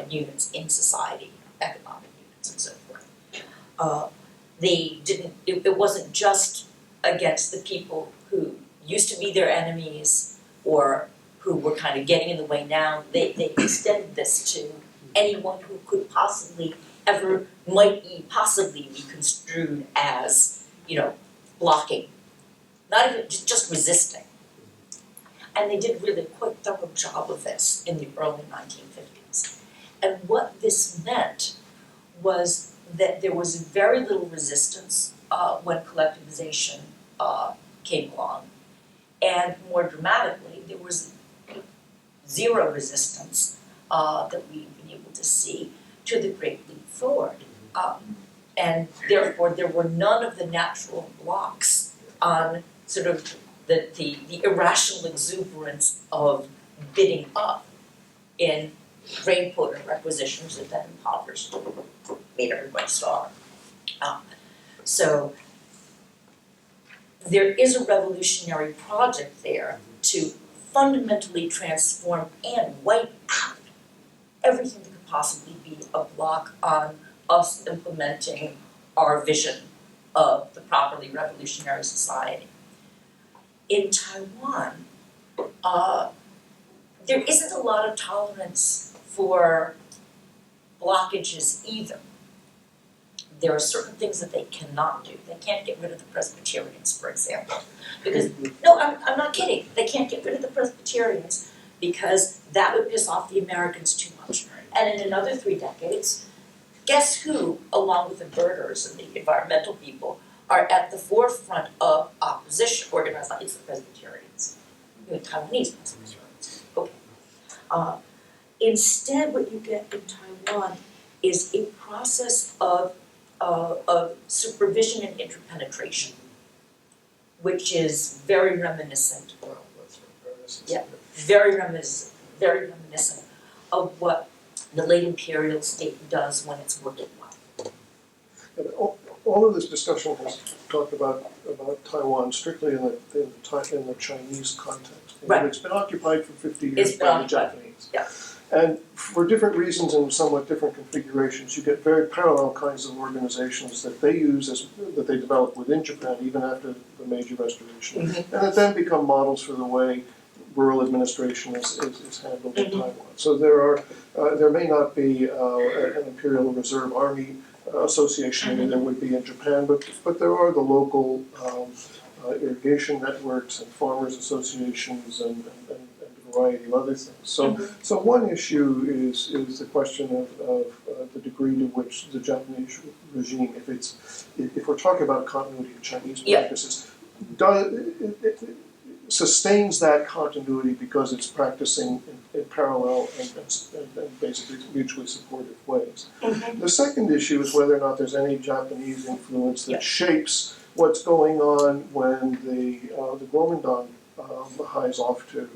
Speaker 2: units in society, economic units and so forth. It wasn't just against the people who used to be their enemies or who were kind of getting in the way now. They extended this to anyone who could possibly possibly be construed as, blocking, not even just resisting. And they did really quite a thorough job of this in the early 1950s. And what this meant was that there was very little resistance when collectivization came along. And more dramatically, there was zero resistance that we've been able to see to the Great Leap Forward. And therefore, there were none of the natural blocks on sort of the irrational exuberance of bidding up in grain quota requisitions that then impoverished, made everybody starve. So there is a revolutionary project there to fundamentally transform and wipe out everything that could possibly be a block on us implementing our vision of the properly revolutionary society. In Taiwan, there isn't a lot of tolerance for blockages either. There are certain things that they cannot do. They can't get rid of the Presbyterians, for example. Because, no, I'm not kidding. They can't get rid of the Presbyterians because that would piss off the Americans too much. And in another 3 decades, guess who, along with the birders and the environmental people, are at the forefront of opposition organized? It's the Presbyterians, Taiwanese Presbyterians. Okay. Instead, what you get in Taiwan is a process of supervision and interpenetration, which is very reminiscent.
Speaker 1: Well, that's reminiscent.
Speaker 2: Yeah, very reminiscent of what the late imperial state does when it's working well.
Speaker 8: And all of this discussion has talked about Taiwan strictly in the Chinese context.
Speaker 2: Right.
Speaker 8: It's been occupied for 50 years by the Japanese.
Speaker 2: Yeah.
Speaker 8: And for different reasons and somewhat different configurations, you get very parallel kinds of organizations that they use that they develop within Japan even after the Meiji Restoration, and that then become models for the way rural administration is handled in Taiwan. So there may not be an Imperial Reserve Army association there would be in Japan, but there are the local irrigation networks and farmers associations and variety of other things. So one issue is the question of the degree to which the Japanese regime, if we're talking about continuity of Chinese practices, sustains that continuity because it's practicing in parallel and basically mutually supportive ways. The second issue is whether or not there's any Japanese influence that shapes what's going on when the Kuomintang hies off to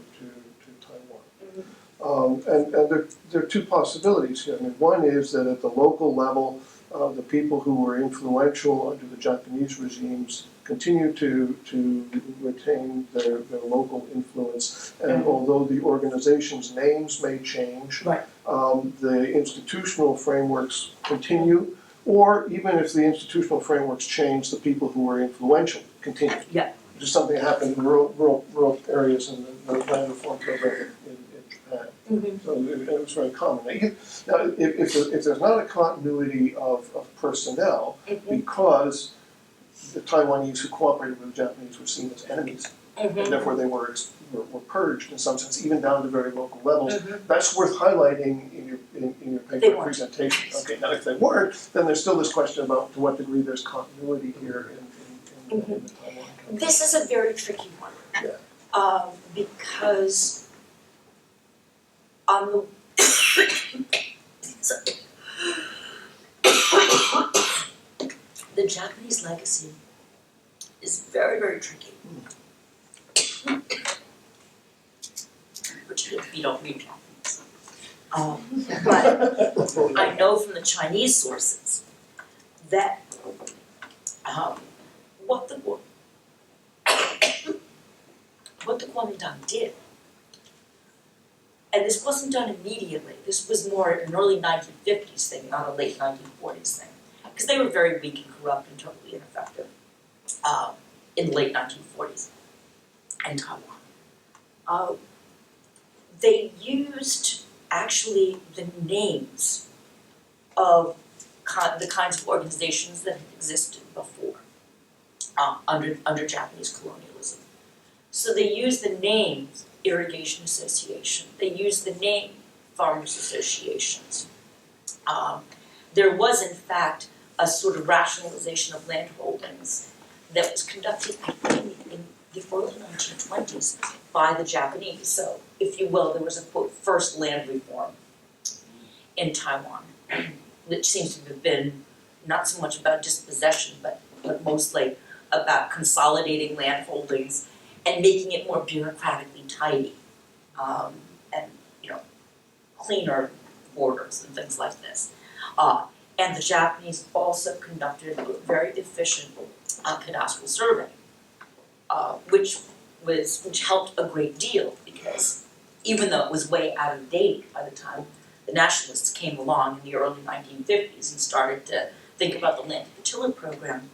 Speaker 8: Taiwan. And there are two possibilities here. I mean, one is that at the local level, the people who were influential under the Japanese regimes continue to retain their local influence, and although the organization's names may change, the institutional frameworks continue, or even if the institutional frameworks change, the people who were influential continue. Which is something that happened in rural areas in the land reform program in Japan. So it was very common. Now, if there's not a continuity of personnel, because the Taiwanese who cooperated with the Japanese were seen as enemies, and therefore they were purged in some sense, even down to very local levels. That's worth highlighting in your paper presentation. Okay, now if they weren't, then there's still this question about to what degree there's continuity here in the Taiwan country.
Speaker 2: This is a very tricky one. Because on the the Japanese legacy is very, very tricky. Particularly if you don't read Japanese. But I know from the Chinese sources that what the Kuomintang did, and this wasn't done immediately, this was more an early 1950s thing, not a late 1940s thing, because they were very weak and corrupt and totally ineffective in the late 1940s in Taiwan. They used actually the names of the kinds of organizations that had existed before under Japanese colonialism. So they used the name Irrigation Association, they used the name Farmers Associations. There was in fact a sort of rationalization of land holdings that was conducted in the early 1920s by the Japanese. So, if you will, there was a quote, first land reform in Taiwan, which seems to have been not so much about dispossession, but mostly about consolidating land holdings and making it more bureaucratically tidy, and cleaner borders and things like this. And the Japanese also conducted a very efficient cadastral survey, which helped a great deal, because even though it was way out of date by the time the nationalists came along in the early 1950s and started to think about the land tiller program,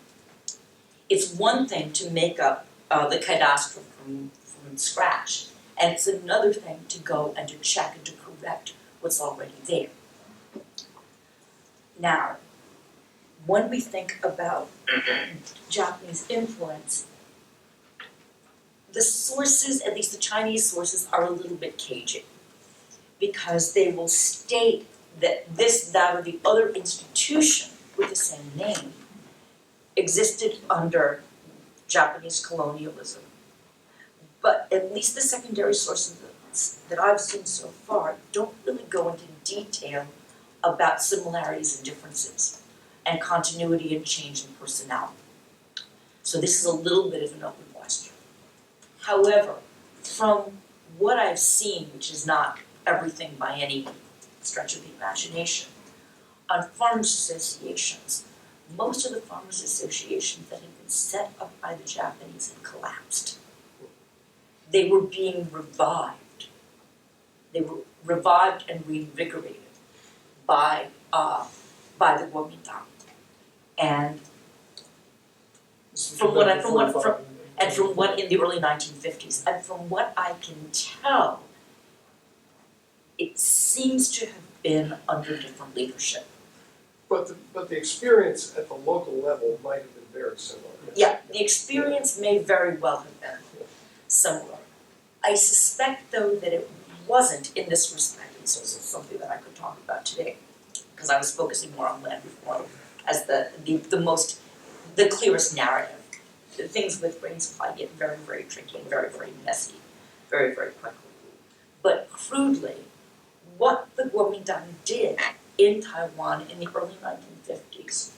Speaker 2: it's one thing to make up the cadastral from scratch, and it's another thing to go and to check and to correct what's already there. Now, when we think about Japanese influence, the sources, at least the Chinese sources, are a little bit cagey, because they will state that this, that, or the other institution with the same name existed under Japanese colonialism. But at least the secondary sources that I've seen so far don't really go into detail about similarities and differences, and continuity and change in personnel. So this is a little bit of an open question. However, from what I've seen, which is not everything by any stretch of the imagination, on farmers associations, most of the farmers associations that had been set up by the Japanese had collapsed. They were being revived. They were revived and reinvigorated by the Kuomintang. And from what in the early 1950s, and from what I can tell, it seems to have been under different leadership.
Speaker 1: But the experience at the local level might have been very similar.
Speaker 2: Yeah, the experience may very well have been similar. I suspect though that it wasn't in this respect, and so this is something that I could talk about today, because I was focusing more on land reform as the clearest narrative. The things with grain supply get very, very tricky and very, very messy, very, very quickly. But crudely, what the Kuomintang did in Taiwan in the early 1950s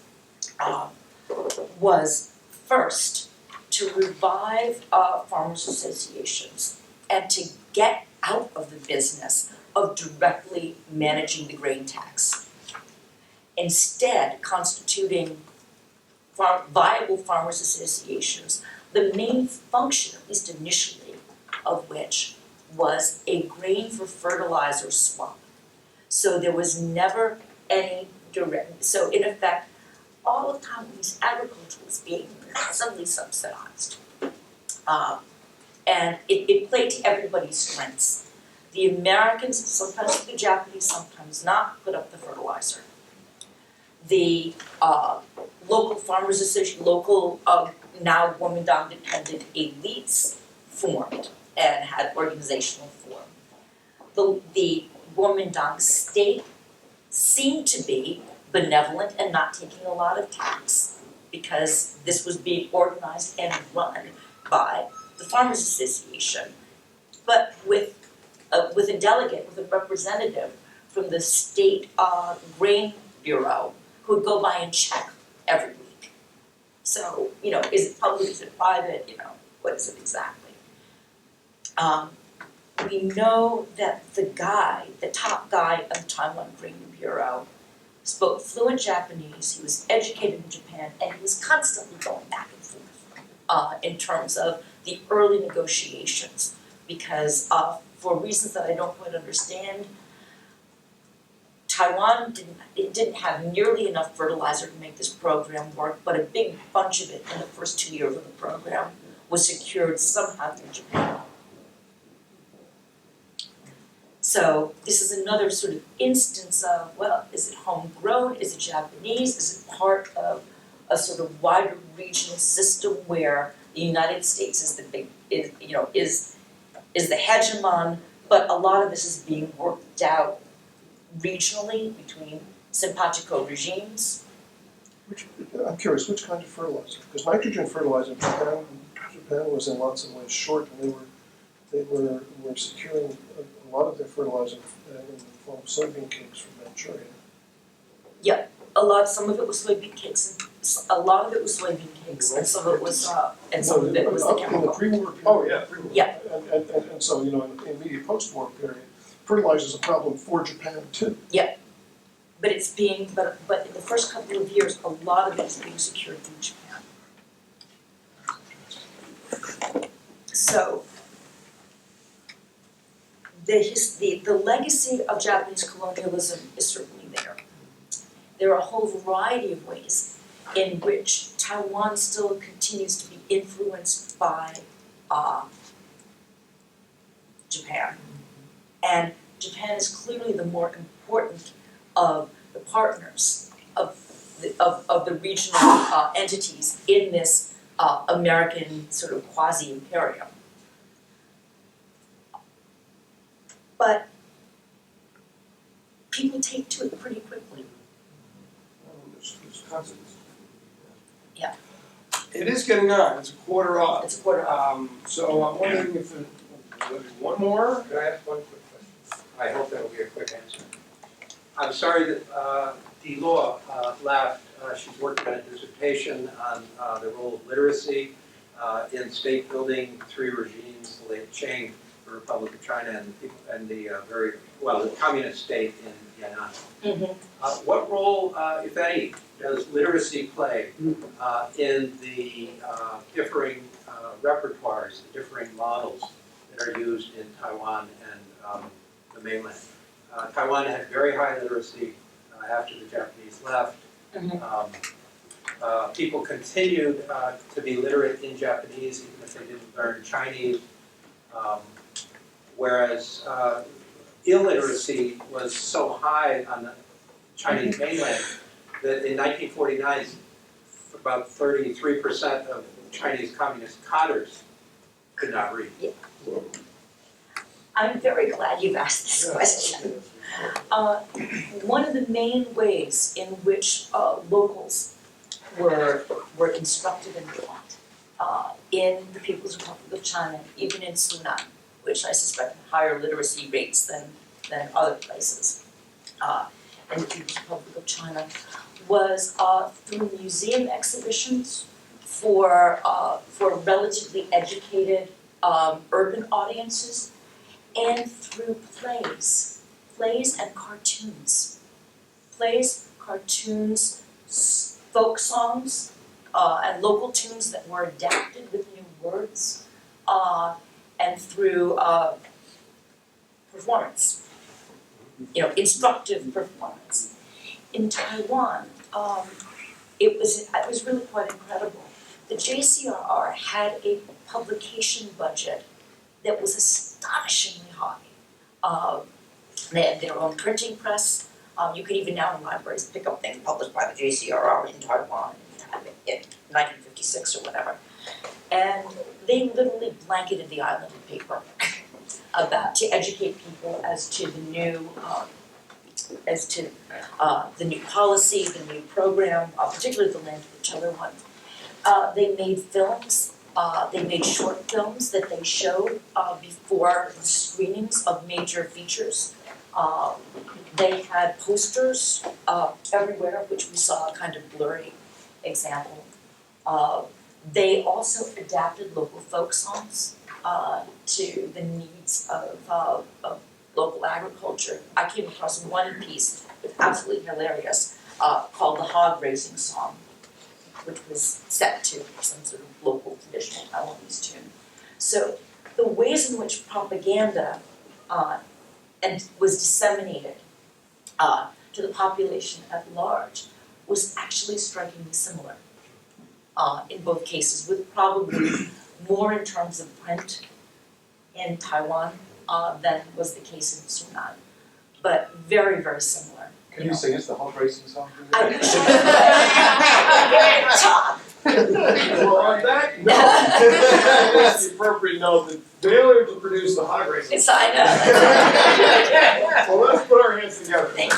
Speaker 2: was first to revive farmers' associations and to get out of the business of directly managing the grain tax. Instead, constituting viable farmers' associations, the main function, at least initially, of which was a grain for fertilizer swap. So there was never any direct, so in effect, all of Taiwanese agriculture was being massively subsidized. And it played to everybody's strengths. The Americans, sometimes the Japanese, sometimes not, put up the fertilizer. The local farmers association, now Kuomintang dependent elites formed and had organizational form. The Kuomintang state seemed to be benevolent and not taking a lot of tax because this was being organized and run by the Farmers Association, but with a delegate, with a representative from the state grain bureau who would go by and check every week. So, is it public, is it private, what is it exactly? We know that the top guy of the Taiwan Grain Bureau spoke fluent Japanese, he was educated in Japan, and he was constantly going back and forth in terms of the early negotiations, because for reasons that I don't quite understand, Taiwan didn't have nearly enough fertilizer to make this program work, but a big bunch of it in the first 2 years of the program was secured somehow through Japan. So this is another sort of instance of, well, is it homegrown, is it Japanese, is it part of a sort of wider regional system where the United States is the hegemon, but a lot of this is being worked out regionally between simpatico regimes.
Speaker 8: I'm curious, which kind of fertilizer? Because nitrogen fertilizer in Japan was in lots of ways short, and they were securing a lot of their fertilizer in the form of soybean cakes from Manchuria.
Speaker 2: Yeah, some of it was soybean cakes, and a lot of it was soybean cakes, and some of it was the chemical.
Speaker 8: In the pre-war period.
Speaker 1: Oh, yeah, pre-war.
Speaker 2: Yeah.
Speaker 8: And so, in the immediate post-war period, fertilizer is a problem for Japan too.
Speaker 2: But it's being, but in the first couple of years, a lot of it is being secured through Japan. So, the legacy of Japanese colonialism is certainly there. There are a whole variety of ways in which Taiwan still continues to be influenced by Japan. And Japan is clearly the more important of the partners of the regional entities in this American sort of quasi-imperium. But people take to it pretty quickly.
Speaker 1: There's consequences.
Speaker 2: Yeah.
Speaker 1: It is getting on, it's a quarter off.
Speaker 2: It's a quarter off.
Speaker 1: So I'm wondering if there's one more?
Speaker 3: Could I ask one quick question? I hope that will be a quick answer. I'm sorry that Dee Law left. She's working on a dissertation on the role of literacy in state building, 3 regimes, the late Qing, the Republic of China, and the the communist state in Yan'an.
Speaker 2: Mm-hmm.
Speaker 3: What role, if any, does literacy play in the differing repertoires, the differing models that are used in Taiwan and the mainland? Taiwan had very high literacy after the Japanese left.
Speaker 2: Mm-hmm.
Speaker 3: People continued to be literate in Japanese even if they didn't learn Chinese, whereas illiteracy was so high on the Chinese mainland that in 1949, about 33% of Chinese communist cadres could not read.
Speaker 2: Yeah. I'm very glad you've asked this question. One of the main ways in which locals were instructed and taught in the People's Republic of China, even in Sunan, which I suspect have higher literacy rates than other places in the People's Republic of China, was through museum exhibitions for relatively educated urban audiences, and through plays and cartoons. Plays, cartoons, folk songs, and local tunes that were adapted with new words, and through performance, instructive performance. In Taiwan, it was really quite incredible. The JCRR had a publication budget that was astonishingly high. They had their own printing press. You could even now in libraries pick up things published by the JCRR in Taiwan in 1956 or whatever. And they literally blanketed the island in paper to educate people as to the new policy, the new program, particularly the Land of the Chiller one. They made films. They made short films that they showed before the screenings of major features. They had posters everywhere, which we saw a kind of blurry example. They also adapted local folk songs to the needs of local agriculture. I came across one piece that's absolutely hilarious called the Hog Raising Song, which was set to some sort of local traditional Taiwanese tune. So the ways in which propaganda was disseminated to the population at large was actually strikingly similar in both cases, with probably more in terms of print in Taiwan than was the case in Sunan, but very, very similar.
Speaker 9: Can you sing us the Hog Racing song?
Speaker 2: I wish
Speaker 1: Well, on that note, it's the appropriate note that failure to produce the hog racing.
Speaker 2: Yes, I know.
Speaker 1: Well, let's put our hands together.
Speaker 2: Thank you.